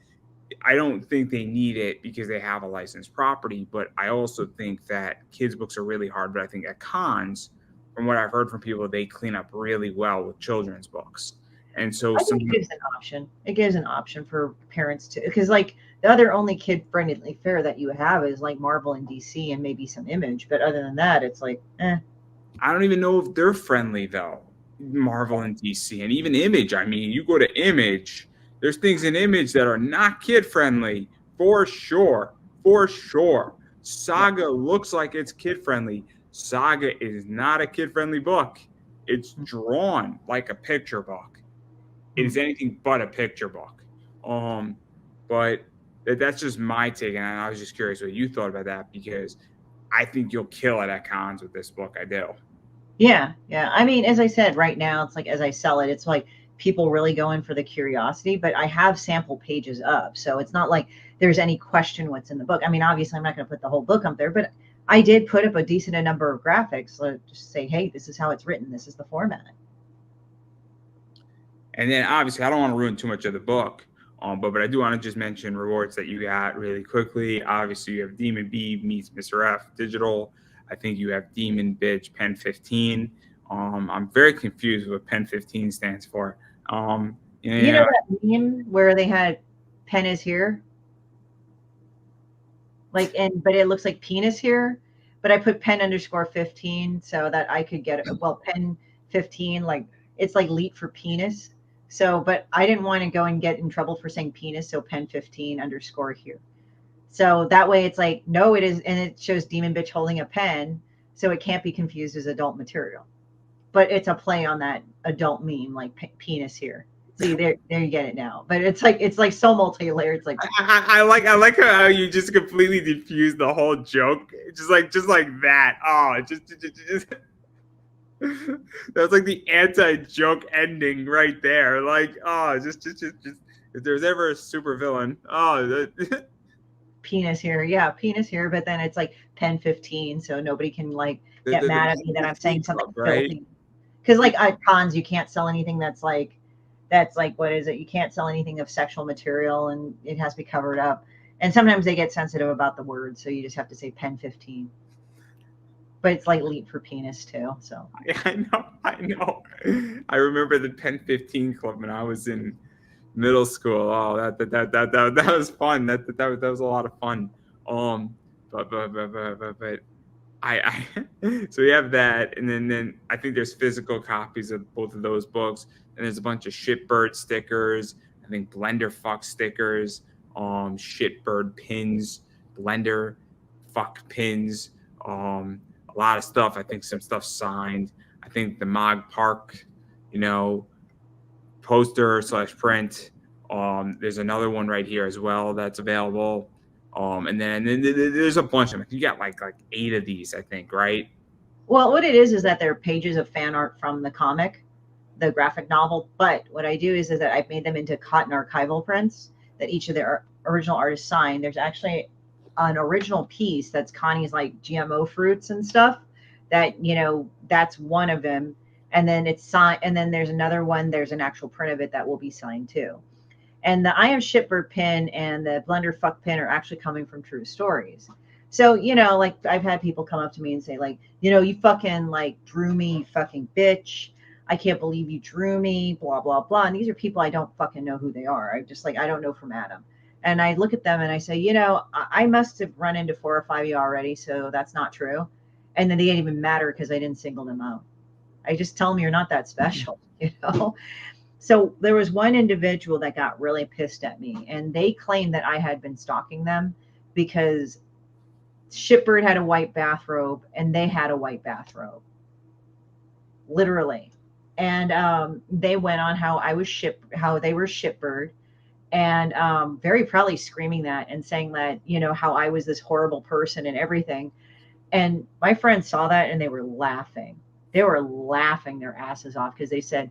I don't think they need it because they have a licensed property. But I also think that kids' books are really hard. But I think at cons, from what I've heard from people, they clean up really well with children's books. And so I think it gives an option. It gives an option for parents to, because like the other only kid friendly fare that you have is like Marvel and DC and maybe some Image, but other than that, it's like, I don't even know if they're friendly though. Marvel and DC and even Image. I mean, you go to Image, there's things in Image that are not kid friendly for sure. For sure. Saga looks like it's kid friendly. Saga is not a kid friendly book. It's drawn like a picture book. It is anything but a picture book. But that's just my take, and I was just curious what you thought about that, because I think you'll kill it at cons with this book. I do. Yeah. I mean, as I said, right now, it's like as I sell it, it's like people really go in for the curiosity, but I have sample pages up. So it's not like there's any question what's in the book. I mean, obviously, I'm not going to put the whole book up there, but I did put up a decent number of graphics. So just say, hey, this is how it's written. This is the format. And then obviously I don't want to ruin too much of the book, but I do want to just mention rewards that you got really quickly. Obviously you have Demon B meets Mr. F digital. I think you have Demon Bitch Pen 15. I'm very confused what Pen 15 stands for. You know that meme where they had pen is here? Like, but it looks like penis here, but I put pen underscore 15 so that I could get it. Well, pen 15, like it's like leet for penis. So, but I didn't want to go and get in trouble for saying penis. So pen 15 underscore here. So that way it's like, no, it is. And it shows Demon Bitch holding a pen. So it can't be confused as adult material, but it's a play on that adult meme, like penis here. See, there you get it now. But it's like so multi-layered. It's like I like how you just completely diffused the whole joke, just like that. Oh, just that was like the anti-joke ending right there. Like, oh, just if there's ever a super villain, penis here, yeah, penis here. But then it's like pen 15, so nobody can like get mad at me that I'm saying something filthy. Because like at cons, you can't sell anything that's like what is it? You can't sell anything of sexual material, and it has to be covered up. And sometimes they get sensitive about the word, so you just have to say pen 15. But it's like leap for penis too. So I know. I remember the Pen 15 club when I was in middle school. Oh, that was fun. That was a lot of fun. But I so we have that, and then I think there's physical copies of both of those books, and there's a bunch of Shitbird stickers. I think Blender Fuck stickers, Shitbird pins, Blender Fuck pins, a lot of stuff. I think some stuff signed. I think the Mog Park, poster / print. There's another one right here as well that's available. And then there's a bunch of them. You got like 8 of these, I think, right? Well, what it is that they're pages of fan art from the comic, the graphic novel. But what I do is that I've made them into cotton archival prints that each of their original artists signed. There's actually an original piece that's Connie's like GMO fruits and stuff that, that's one of them. And then it's signed. And then there's another one. There's an actual print of it that will be signed too. And the I Am Shitbird pin and the Blender Fuck pin are actually coming from true stories. So, like I've had people come up to me and say like, you fucking like drew me, you fucking bitch. I can't believe you drew me, blah, blah, blah. And these are people I don't fucking know who they are. I don't know from Adam. And I look at them and I say, I must have run into 4 or 5 of you already. So that's not true. And then they didn't even matter because I didn't single them out. I just tell them you're not that special, So there was one individual that got really pissed at me, and they claimed that I had been stalking them because Shitbird had a white bathrobe and they had a white bathrobe. Literally. And they went on how they were Shitbird. And very proudly screaming that and saying that, how I was this horrible person and everything. And my friends saw that and they were laughing. They were laughing their asses off because they said,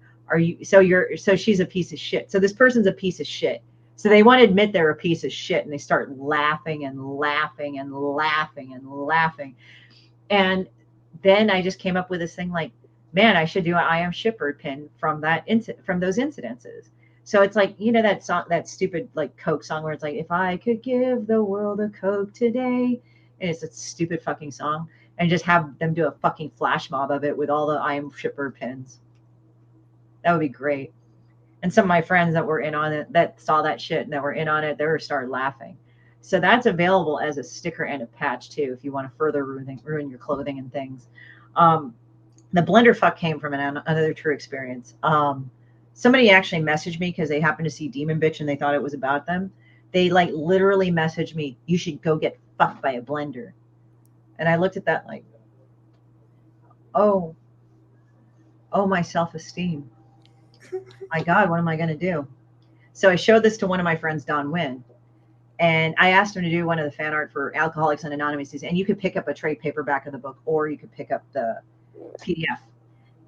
so she's a piece of shit. So this person's a piece of shit. So they want to admit they're a piece of shit, and they start laughing and laughing and laughing and laughing. And then I just came up with this thing like, man, I should do an I Am Shitbird pin from those incidences. So it's like, that song, that stupid like Coke song where it's like, if I could give the world a Coke today. And it's a stupid fucking song. and just have them do a fucking flash mob of it with all the I am shipper pins. That would be great. And some of my friends that were in on it, that saw that shit and that were in on it, they were started laughing. So that's available as a sticker and a patch too, if you want to further ruin your clothing and things. The blender fuck came from another true experience. Somebody actually messaged me because they happened to see Demon Bitch and they thought it was about them. They like literally messaged me, "You should go get fucked by a blender." And I looked at that like, oh, my self-esteem. My God, what am I going to do? So I showed this to one of my friends, Don Wynn, and I asked him to do one of the fan art for Alcoholics and Anonymous. And you could pick up a trade paperback of the book, or you could pick up the PDF.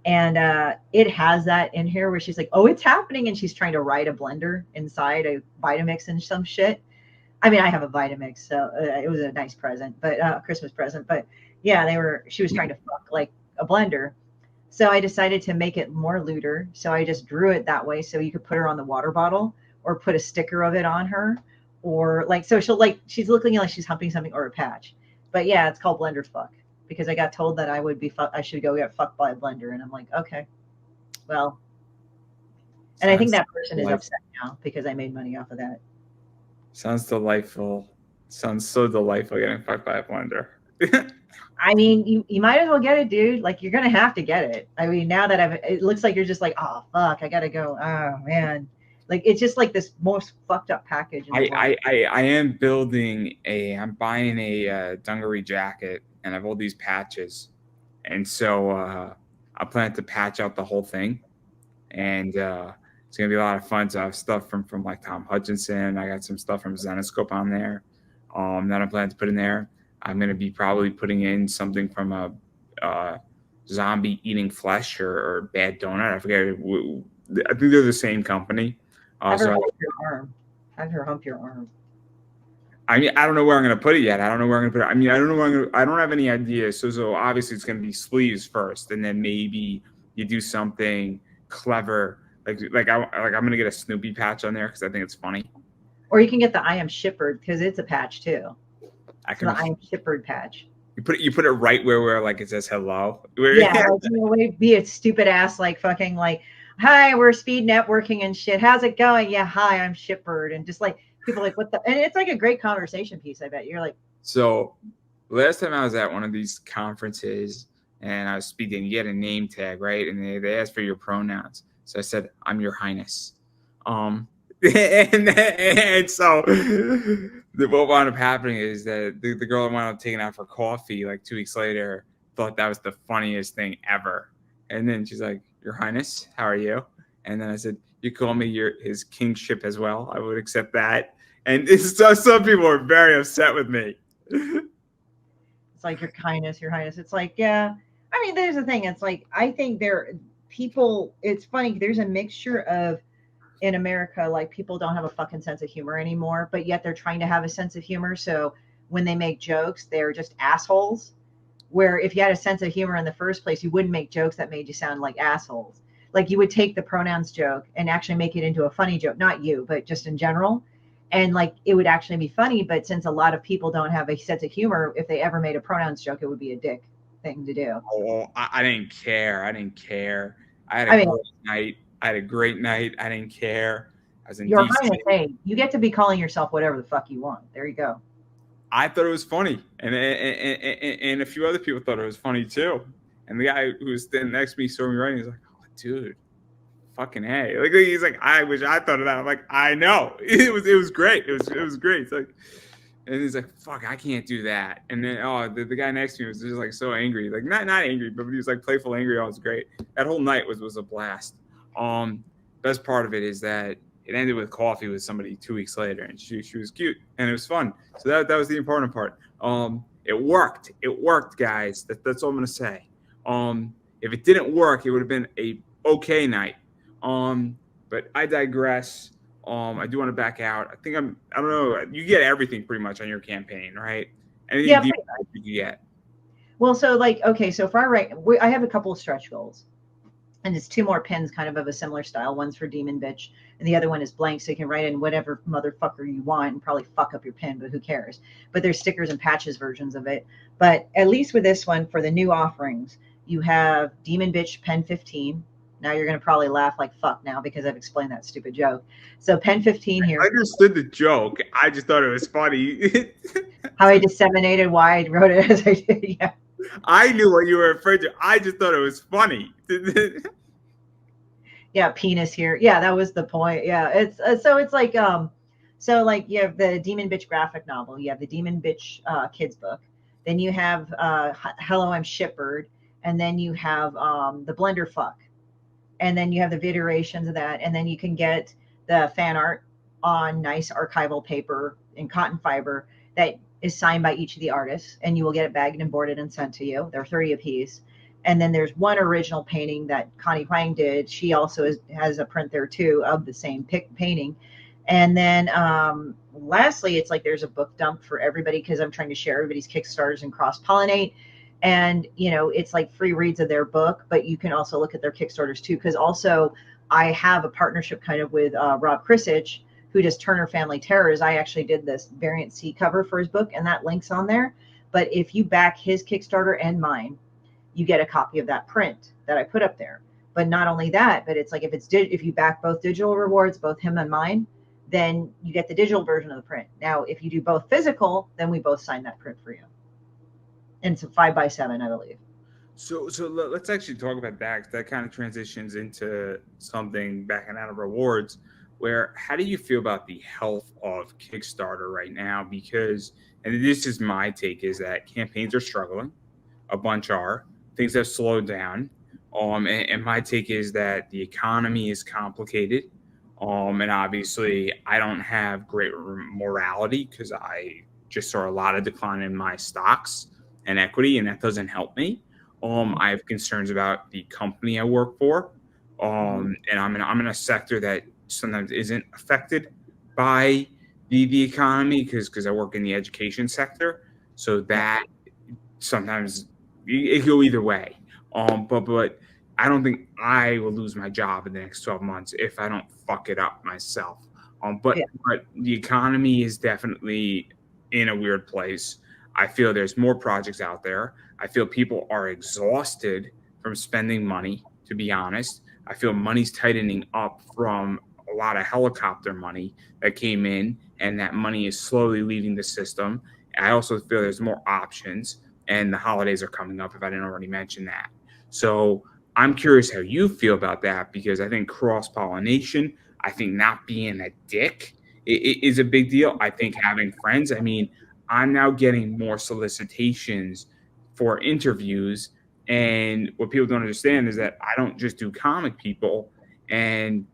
And it has that in here where she's like, "Oh, it's happening," and she's trying to write a blender inside a Vitamix and some shit. I mean, I have a Vitamix, so it was a nice present, but Christmas present. But yeah, she was trying to fuck like a blender. So I decided to make it more looter. So I just drew it that way. So you could put her on the water bottle or put a sticker of it on her, or like, so she's looking like she's humping something or a patch. But yeah, it's called Blender Fuck because I got told that I should go get fucked by a blender. And I'm like, okay, well, and I think that person is upset now because I made money off of that. Sounds delightful. Sounds so delightful getting fucked by a blender. I mean, you might as well get it, dude. Like, you're going to have to get it. I mean, now that it looks like you're just like, oh, fuck, I got to go. Oh, man. Like, it's just like this most fucked up package. I am I'm buying a dungaree jacket, and I have all these patches. And so I plan to patch out the whole thing. And it's going to be a lot of fun. So I have stuff from like Tom Hutchinson. I got some stuff from Zenoscope on there that I'm planning to put in there. I'm going to be probably putting in something from a zombie eating flesh or Bad Donut. I forget. I think they're the same company. Have her hump your arm. Have her hump your arm. I mean, I don't know where I'm going to put it yet. I don't know where I'm going to put it. I mean, I don't know I don't have any ideas. So obviously it's going to be sleeves first, and then maybe you do something clever. Like I'm going to get a Snoopy patch on there because I think it's funny. Or you can get the I am shippered because it's a patch too. I am shippered patch. You put it right where like it says hello. Like, be a stupid ass like fucking like, "Hi, we're speed networking and shit. How's it going? Yeah, hi, I'm shippered." And just like people like, what the, and it's like a great conversation piece. I bet you're like. So last time I was at one of these conferences and I was speaking, you get a name tag, right? And they asked for your pronouns. So I said, "I'm Your Highness." And so what wound up happening is that the girl I wound up taking out for coffee like 2 weeks later thought that was the funniest thing ever. And then she's like, "Your Highness, how are you?" And then I said, "You call me his kingship as well. I would accept that." And some people are very upset with me. It's like, "Your Highness, Your Highness." It's like, yeah. I mean, there's the thing. It's like, I think it's funny. There's a mixture of, in America, like, people don't have a fucking sense of humor anymore, but yet they're trying to have a sense of humor. So when they make jokes, they're just assholes. Where if you had a sense of humor in the first place, you wouldn't make jokes that made you sound like assholes. Like, you would take the pronouns joke and actually make it into a funny joke. Not you, but just in general. And like, it would actually be funny. But since a lot of people don't have a sense of humor, if they ever made a pronouns joke, it would be a dick thing to do. Oh, I didn't care. I had a great night. I didn't care. I was in Your DC. Highness, hey, you get to be calling yourself whatever the fuck you want. There you go. I thought it was funny, and a few other people thought it was funny too. And the guy who was standing next to me saw me writing. He's like, "Oh, dude, fucking hey!" Like, he's like, "I wish I thought of that." I'm like, "I know." It was great. It was great. It's like, and he's like, "Fuck, I can't do that." And then the guy next to me was just like so angry, like not angry, but he was like playful angry. Oh, it was great. That whole night was a blast. Best part of it is that it ended with coffee with somebody 2 weeks later, and she was cute and it was fun. So that was the important part. It worked, guys. That's all I'm gonna say. If it didn't work, it would have been a okay night. But I digress. I do want to back out. I don't know. You get everything pretty much on your campaign, right? Anything deep you get. Well, so like, okay, so far, right, I have a couple of stretch goals. And it's 2 more pins kind of a similar style. One's for Demon Bitch, and the other one is blank, so you can write in whatever motherfucker you want and probably fuck up your pin, but who cares? But there's stickers and patches versions of it. But at least with this one, for the new offerings, you have Demon Bitch Pen 15. Now you're going to probably laugh like fuck now because I've explained that stupid joke. So Pen 15 here. I understood the joke. I just thought it was funny. How I disseminated why I wrote it as I did. Yeah. I knew what you were referring to. I just thought it was funny. Yeah, penis here. Yeah, that was the point. Yeah, it's so it's like so like you have the Demon Bitch graphic novel, you have the Demon Bitch kids book, then you have Hello, I'm Shipbird, and then you have the Blender Fuck, and then you have the iterations of that, and then you can get the fan art on nice archival paper in cotton fiber that is signed by each of the artists, and you will get it bagged and boarded and sent to you. They're 30 apiece. And then there's one original painting that Connie Huang did. She also has a print there too of the same painting. And then lastly, it's like there's a book dump for everybody because I'm trying to share everybody's Kickstarters and cross-pollinate. And, you know, it's like free reads of their book, but you can also look at their Kickstarters too. Because also I have a partnership kind of with Rob Krisich, who does Turner Family Terrors. I actually did this variant C cover for his book, and that link's on there. But if you back his Kickstarter and mine, you get a copy of that print that I put up there. But not only that, but it's like if you back both digital rewards, both him and mine, then you get the digital version of the print. Now, if you do both physical, then we both sign that print for you. And it's a 5x7, I believe. So let's actually talk about that. That kind of transitions into something backing out of rewards. Where how do you feel about the health of Kickstarter right now? Because, and this is my take, is that campaigns are struggling. A bunch are. Things have slowed down. And my take is that the economy is complicated. And obviously, I don't have great morality because I just saw a lot of decline in my stocks and equity, and that doesn't help me. I have concerns about the company I work for. And I'm in a sector that sometimes isn't affected by the economy because I work in the education sector. So that sometimes it go either way. But I don't think I will lose my job in the next 12 months if I don't fuck it up myself. But the economy is definitely in a weird place. I feel there's more projects out there. I feel people are exhausted from spending money, to be honest. I feel money's tightening up from a lot of helicopter money that came in, and that money is slowly leaving the system. I also feel there's more options, and the holidays are coming up, if I didn't already mention that. So I'm curious how you feel about that, because I think cross-pollination, I think not being a dick is a big deal. I think having friends, I mean, I'm now getting more solicitations for interviews, and what people don't understand is that I don't just do comic people, and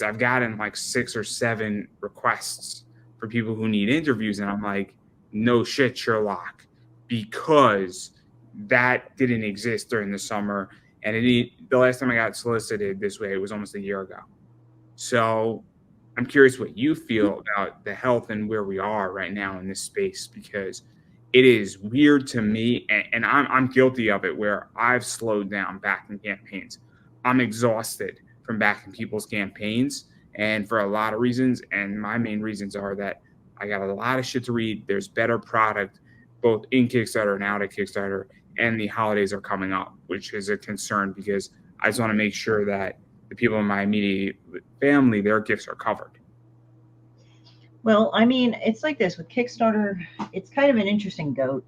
I've gotten like 6 or 7 requests for people who need interviews, and I'm like, no shit, Sherlock, because that didn't exist during the summer, and the last time I got solicited this way, it was almost a year ago. So I'm curious what you feel about the health and where we are right now in this space, because it is weird to me, and I'm guilty of it, where I've slowed down backing campaigns. I'm exhausted from backing people's campaigns, and for a lot of reasons. And my main reasons are that I got a lot of shit to read. There's better product both in Kickstarter and out of Kickstarter, and the holidays are coming up, which is a concern because I just want to make sure that the people in my immediate family, their gifts are covered. Well, I mean, it's like this with Kickstarter. It's kind of an interesting goat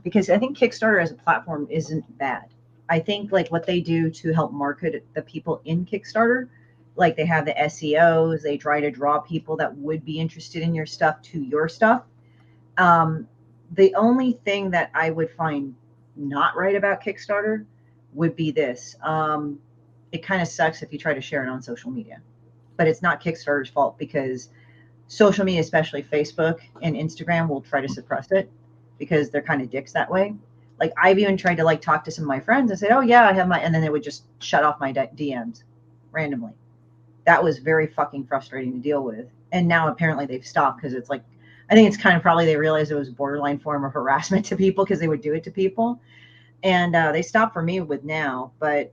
because I think Kickstarter as a platform isn't bad. I think like what they do to help market the people in Kickstarter, like they have the SEOs, they try to draw people that would be interested in your stuff to your stuff. The only thing that I would find not right about Kickstarter would be this. It kind of sucks if you try to share it on social media, but it's not Kickstarter's fault because social media, especially Facebook and Instagram, will try to suppress it because they're kind of dicks that way. Like I've even tried to like talk to some of my friends and say, oh yeah, I have my, and then they would just shut off my DMs randomly. That was very fucking frustrating to deal with. And now apparently they've stopped because it's like, I think it's kind of probably they realized it was a borderline form of harassment to people because they would do it to people. And they stopped for me with now. But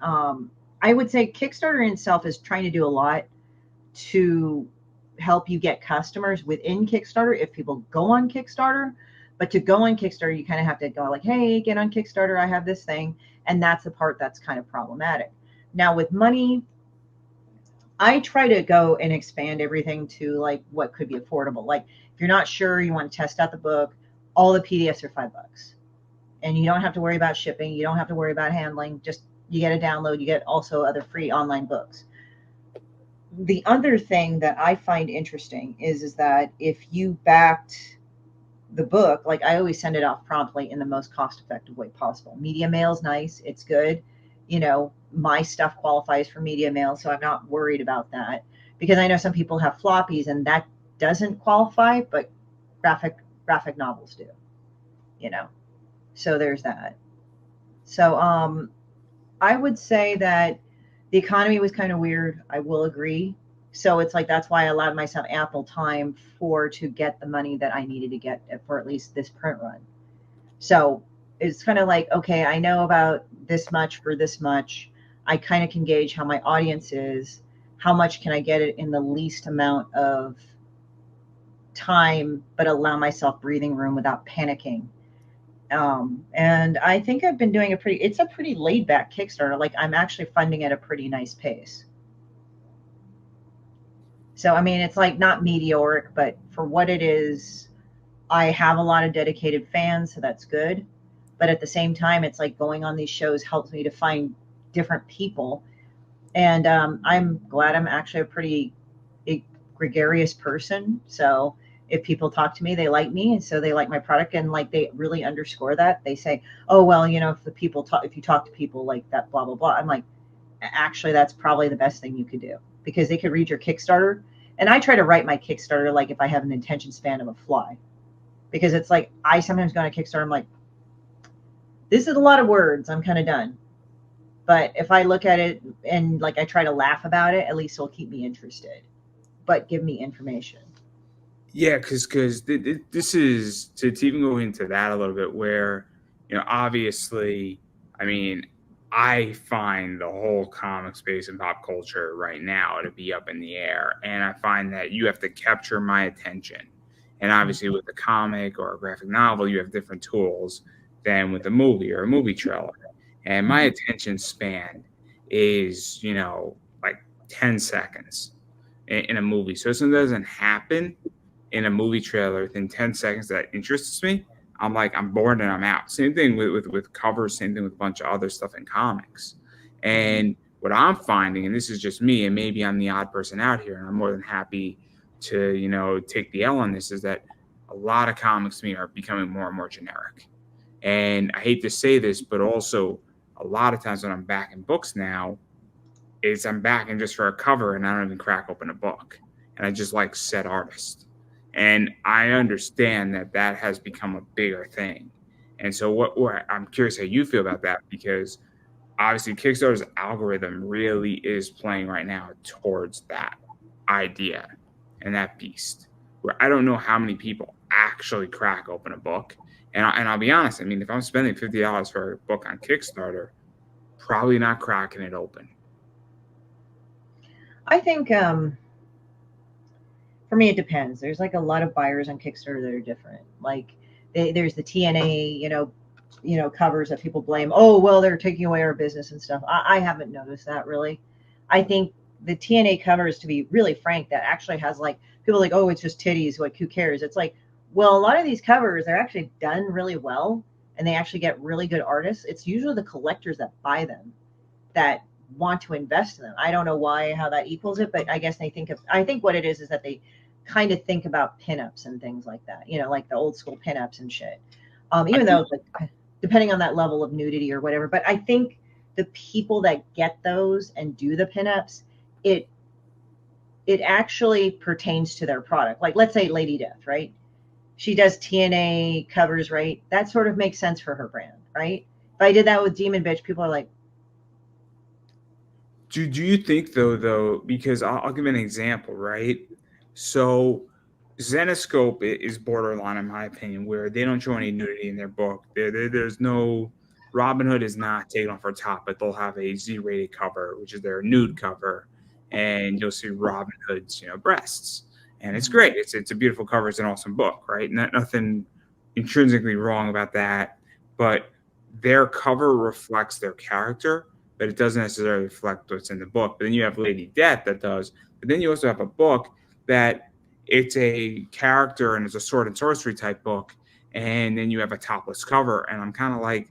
I would say Kickstarter in itself is trying to do a lot to help you get customers within Kickstarter if people go on Kickstarter. But to go on Kickstarter, you kind of have to go like, hey, get on Kickstarter. I have this thing. And that's the part that's kind of problematic. Now with money, I try to go and expand everything to like what could be affordable. Like if you're not sure, you want to test out the book, all the PDFs are $5. And you don't have to worry about shipping. You don't have to worry about handling. Just you get a download. You get also other free online books. The other thing that I find interesting is that if you backed the book, like I always send it off promptly in the most cost-effective way possible. Media mail's nice. It's good. You know, my stuff qualifies for media mail, so I'm not worried about that because I know some people have floppies and that doesn't qualify, but graphic novels do, you know. So there's that. So I would say that the economy was kind of weird. I will agree. So it's like that's why I allowed myself ample time to get the money that I needed to get for at least this print run. So it's kind of like, okay, I know about this much for this much. I kind of can gauge how my audience is. How much can I get it in the least amount of time, but allow myself breathing room without panicking. And I think I've been doing it's a pretty laid back Kickstarter. Like I'm actually funding at a pretty nice pace. So, I mean, it's like not meteoric, but for what it is, I have a lot of dedicated fans, so that's good. But at the same time, it's like going on these shows helps me to find different people. And I'm glad I'm actually a pretty gregarious person. So if people talk to me, they like me. And so they like my product. And like they really underscore that. They say, oh, well, you know, if you talk to people like that, blah, blah, blah. I'm like, actually, that's probably the best thing you could do because they could read your Kickstarter. And I try to write my Kickstarter like if I have an attention span of a fly. Because it's like I sometimes go on a Kickstarter, I'm like, this is a lot of words. I'm kind of done. But if I look at it and like I try to laugh about it, at least it'll keep me interested. But give me information. Yeah, because this is to even go into that a little bit where, you know, obviously, I mean, I find the whole comic space and pop culture right now to be up in the air. And I find that you have to capture my attention. And obviously with a comic or a graphic novel, you have different tools than with a movie or a movie trailer. And my attention span is, you know, like 10 seconds in a movie. So if something doesn't happen in a movie trailer within 10 seconds that interests me, I'm like, I'm bored and I'm out. Same thing with covers, same thing with a bunch of other stuff in comics. And what I'm finding, and this is just me, and maybe I'm the odd person out here, and I'm more than happy to, you know, take the L on this, is that a lot of comics to me are becoming more and more generic. And I hate to say this, but also a lot of times when I'm backing books now, is I'm backing just for a cover and I don't even crack open a book. And I just like said artist. And I understand that that has become a bigger thing. And so what I'm curious how you feel about that, because obviously Kickstarter's algorithm really is playing right now towards that idea and that beast, where I don't know how many people actually crack open a book. And I'll be honest, I mean, if I'm spending $50 for a book on Kickstarter, probably not cracking it open. I think for me, it depends. There's like a lot of buyers on Kickstarter that are different. Like there's the TNA, covers that people blame. Oh, well, they're taking away our business and stuff. I haven't noticed that really. I think the TNA covers, to be really frank, that actually has like people like, oh, it's just titties. Like, who cares? It's like, well, a lot of these covers are actually done really well and they actually get really good artists. It's usually the collectors that buy them that want to invest in them. I don't know how that equals it, but I guess I think what it is that they kind of think about pinups and things like that, like the old school pinups and shit. Even though like, depending on that level of nudity or whatever, but I think the people that get those and do the pinups, it actually pertains to their product. Like let's say Lady Death, right? She does TNA covers, right? That sort of makes sense for her brand, right? If I did that with Demon Bitch, people are like, Do you think though, because I'll give an example, right? So Zenoscope is borderline, in my opinion, where they don't show any nudity in their book. There's no Robin Hood is not taken off her top, but they'll have a Z-rated cover, which is their nude cover, and you'll see Robin Hood's, breasts, and it's great. It's a beautiful cover. It's an awesome book, right? Nothing intrinsically wrong about that, but their cover reflects their character, but it doesn't necessarily reflect what's in the book. But then you have Lady Death that does, but then you also have a book that it's a character and it's a sword and sorcery type book, and then you have a topless cover, and I'm kind of like,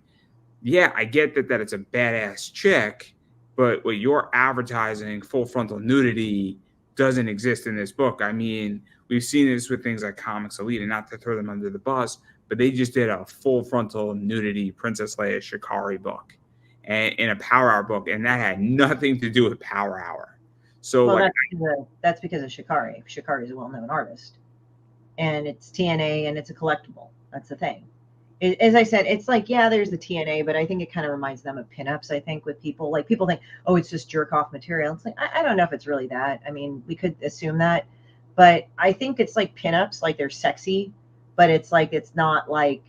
yeah, I get that it's a badass chick, but what you're advertising, full frontal nudity, doesn't exist in this book. I mean, we've seen this with things like Comics Elite, and not to throw them under the bus, but they just did a full frontal nudity Princess Leia Shikari book, and in a Power Hour book, and that had nothing to do with Power Hour. So, well, that's because of Shikari. Shikari is a well-known artist, and it's TNA, and it's a collectible. That's the thing. As I said, it's like, yeah, there's the TNA, but I think it kind of reminds them of pinups. I think with people, like people think, oh, it's just jerk off material. It's like, I don't know if it's really that. I mean, we could assume that, but I think it's like pinups, like they're sexy, but it's like, it's not like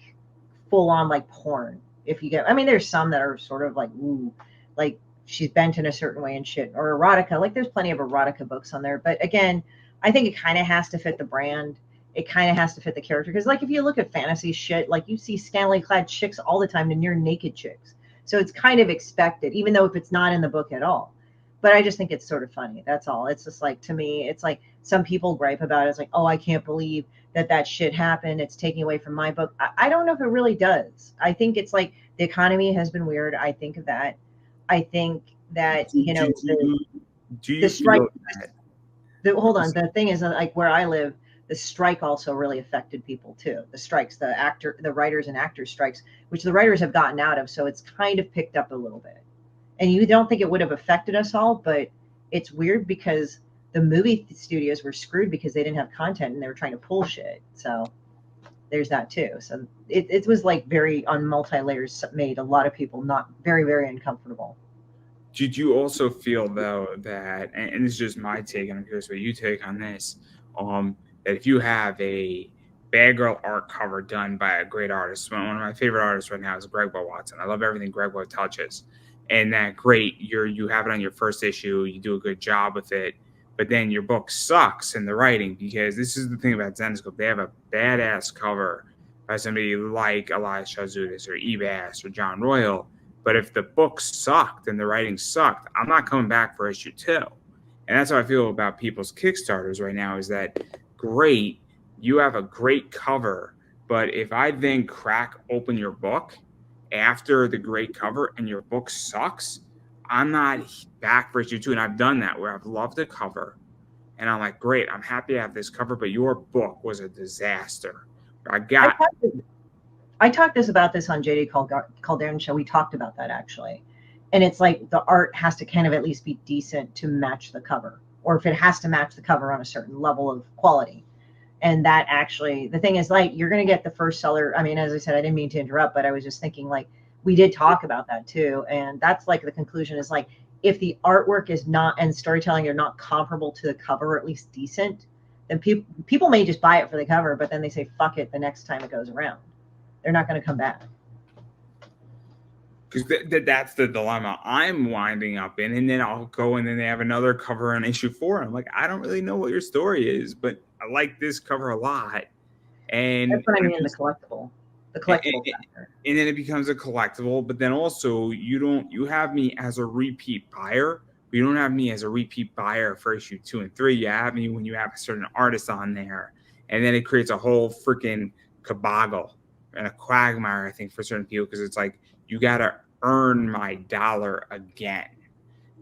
full on like porn. If you get, I mean, there's some that are sort of like, ooh, like she's bent in a certain way and shit, or erotica. Like there's plenty of erotica books on there. But again, I think it kind of has to fit the brand. It kind of has to fit the character, because like if you look at fantasy shit, like you see Stanley clad chicks all the time and near naked chicks, so it's kind of expected, even though if it's not in the book at all. But I just think it's sort of funny, that's all. It's just like, to me, it's like some people gripe about it. It's like, oh, I can't believe that shit happened, it's taking away from my book. I don't know if it really does. I think it's like the economy has been weird. I think of that. I think that the strike, hold on, the thing is, like where I live, the strike also really affected people too. The strikes, the writers and actors strikes, which the writers have gotten out of. So it's kind of picked up a little bit. And you don't think it would have affected us all, but it's weird because the movie studios were screwed because they didn't have content and they were trying to pull shit. So there's that too. So it was like very on multi-layers, made a lot of people not very, very uncomfortable. Did you also feel though that, and this is just my take, and I'm curious what you take on this, that if you have a Bad Girl art cover done by a great artist, one of my favorite artists right now is Greg Boy Watson. I love everything Greg Boy touches, and that great, you have it on your first issue, you do a good job with it, but then your book sucks in the writing, because this is the thing about Zenescope. They have a badass cover by somebody like Elias Chazoudis or Ebass or John Royal, but if the book sucked and the writing sucked, I'm not coming back for issue 2. And that's how I feel about people's Kickstarters right now, is that great, you have a great cover, but if I then crack open your book after the great cover and your book sucks, I'm not back for issue 2. And I've done that where I've loved the cover and I'm like, great, I'm happy to have this cover, but your book was a disaster. I talked about this on JD Calderon show. We talked about that actually. And it's like the art has to kind of at least be decent to match the cover, or if it has to match the cover on a certain level of quality. And that actually, the thing is, like, you're going to get the first seller. I mean, as I said, I didn't mean to interrupt, but I was just thinking, like, we did talk about that too. And that's like the conclusion is like, if the artwork is not, and storytelling are not comparable to the cover, or at least decent, then people may just buy it for the cover, but then they say, fuck it, the next time it goes around. They're not going to come back. Because that's the dilemma I'm winding up in. And then I'll go, and then they have another cover on issue 4. I'm like, I don't really know what your story is, but I like this cover a lot. And that's what I mean in the collectible. The collectible factor. And then it becomes a collectible, but then also you have me as a repeat buyer. But you don't have me as a repeat buyer for issue 2 and 3. You have me when you have a certain artist on there. And then it creates a whole freaking caboggle and a quagmire, I think, for certain people, because it's like, you got to earn my dollar again.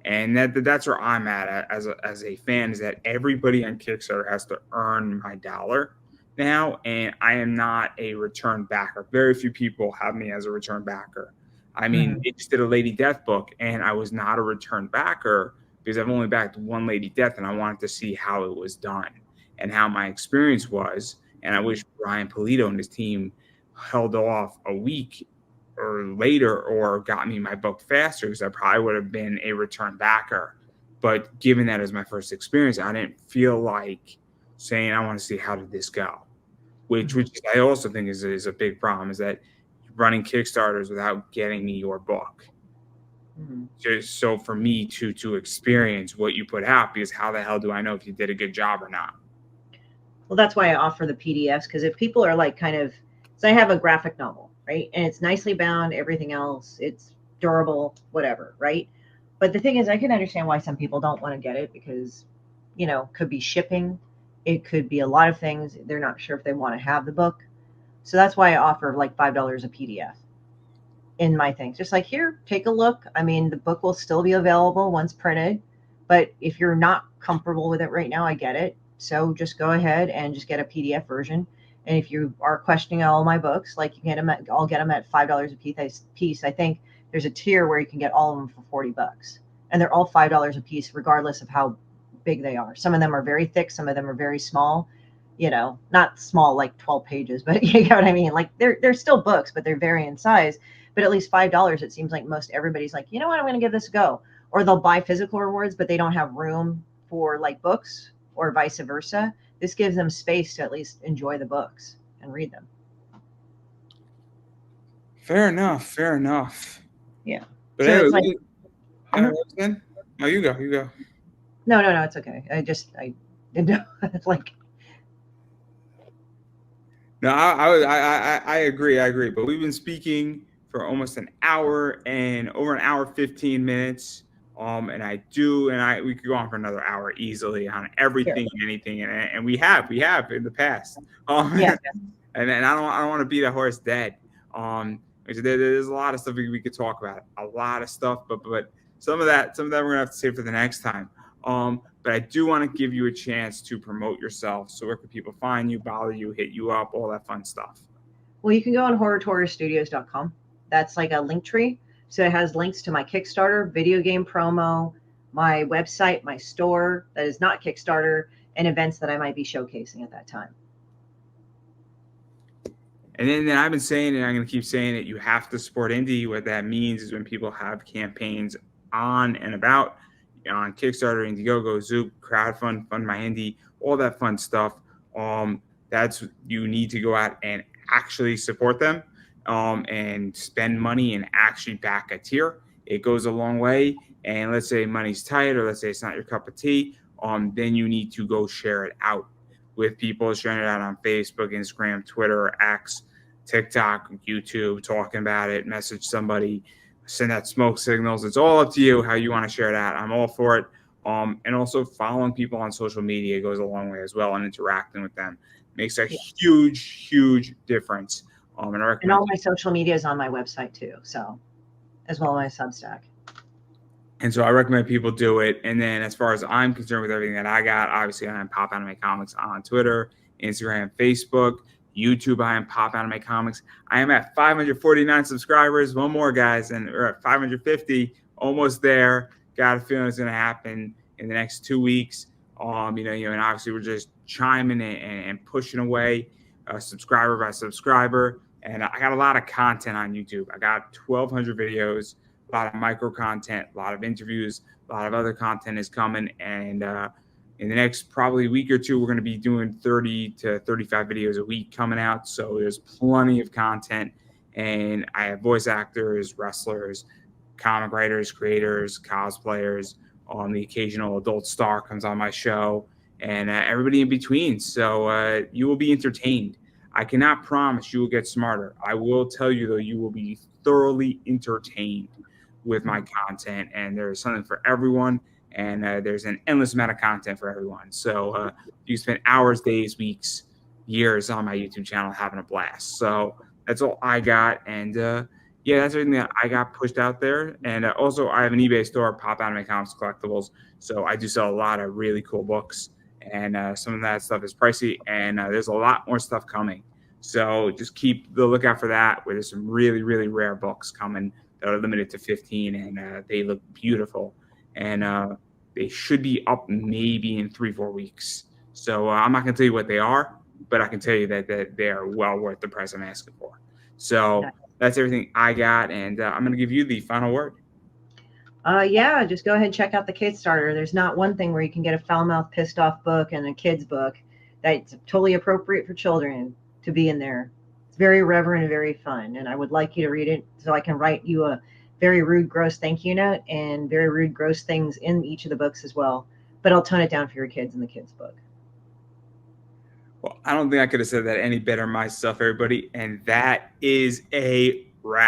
And that's where I'm at as a fan, is that everybody on Kickstarter has to earn my dollar now. And I am not a return backer. Very few people have me as a return backer. I mean, they just did a Lady Death book, and I was not a return backer because I've only backed one Lady Death, and I wanted to see how it was done and how my experience was. And I wish Brian Polito and his team held off a week or later, or got me my book faster, because I probably would have been a return backer. But given that as my first experience, I didn't feel like saying, I want to see how did this go, which I also think is a big problem, is that running Kickstarters without getting me your book. Just so for me to experience what you put out, because how the hell do I know if you did a good job or not? Well, that's why I offer the PDFs, because if people are like so I have a graphic novel, right? And it's nicely bound, everything else, it's durable, whatever, right? But the thing is, I can understand why some people don't want to get it because, could be shipping. It could be a lot of things. They're not sure if they want to have the book. So that's why I offer like $5 a PDF in my things. Just like, here, take a look. I mean, the book will still be available once printed, but if you're not comfortable with it right now, I get it. So just go ahead and just get a PDF version. And if you are questioning all my books, like I'll get them at $5 a piece. I think there's a tier where you can get all of them for $40, and they're all $5 a piece, regardless of how big they are. Some of them are very thick. Some of them are very small, not small, like 12 pages, but you know what I mean? Like they're still books, but they're vary in size. But at least $5, it seems like most everybody's like, you know what, I'm going to give this a go. Or they'll buy physical rewards, but they don't have room for like books, or vice versa. This gives them space to at least enjoy the books and read them. Fair enough. Yeah. But So anyway, it's like, no, you go. No, it's okay. I didn't know. It's like, No, I agree. But we've been speaking for almost an hour and over an hour 15 minutes. And we could go on for another hour easily on everything and anything, and we have in the past. yeah. And I don't want to beat a horse dead. There's a lot of stuff we could talk about, a lot of stuff, but some of that we're gonna have to save for the next time. But I do want to give you a chance to promote yourself. So where can people find you, bother you, hit you up, all that fun stuff? Well, you can go on horrortourstudios.com. That's like a link tree. So it has links to my Kickstarter, video game promo, my website, my store that is not Kickstarter, and events that I might be showcasing at that time. And then I've been saying it, I'm going to keep saying it, you have to support indie. What that means is when people have campaigns on and about, on Kickstarter, Indiegogo, Zoop, crowdfund, Fund My Indie, all that fun stuff. You need to go out and actually support them, and spend money and actually back a tier. It goes a long way. And let's say money's tight, or let's say it's not your cup of tea, then you need to go share it out with people, sharing it out on Facebook, Instagram, Twitter, X, TikTok, YouTube, talking about it, message somebody, send out smoke signals. It's all up to you how you want to share it out. I'm all for it. And also following people on social media goes a long way as well, and interacting with them makes a huge difference. And all my social media is on my website too, so as well as my Substack. And so I recommend people do it. And then as far as I'm concerned with everything that I got, obviously I am Pop Anime Comics on Twitter, Instagram, Facebook, YouTube. I am Pop Anime Comics. I am at 549 subscribers. One more, guys, and we're at 550, almost there. Got a feeling it's going to happen in the next 2 weeks. And obviously we're just chiming and pushing away, subscriber by subscriber. And I got a lot of content on YouTube. I got 1,200 videos, a lot of micro content, a lot of interviews, a lot of other content is coming. And in the next probably week or two, we're going to be doing 30 to 35 videos a week coming out. So there's plenty of content. And I have voice actors, wrestlers, comic writers, creators, cosplayers. The occasional adult star comes on my show, and everybody in between. So you will be entertained. I cannot promise you will get smarter. I will tell you, though, you will be thoroughly entertained with my content, and there's something for everyone, and there's an endless amount of content for everyone. So you spend hours, days, weeks, years on my YouTube channel having a blast. So that's all I got, and that's everything that I got pushed out there. And also, I have an eBay store, Pop Anime Comics Collectibles, so I do sell a lot of really cool books, and some of that stuff is pricey, and there's a lot more stuff coming. So just keep the lookout for that, where there's some really, really rare books coming that are limited to 15, and they look beautiful. And they should be up maybe in 3-4 weeks. So I'm not going to tell you what they are, but I can tell you that they are well worth the price I'm asking for. So that's everything I got, and I'm going to give you the final word. Just go ahead and check out the Kickstarter. There's not one thing where you can get a foul-mouthed, pissed-off book and a kid's book that's totally appropriate for children to be in there. It's very reverent and very fun, and I would like you to read it so I can write you a very rude, gross thank you note and very rude, gross things in each of the books as well. But I'll tone it down for your kids in the kids' book. Well, I don't think I could have said that any better myself, everybody. And that is a wrap.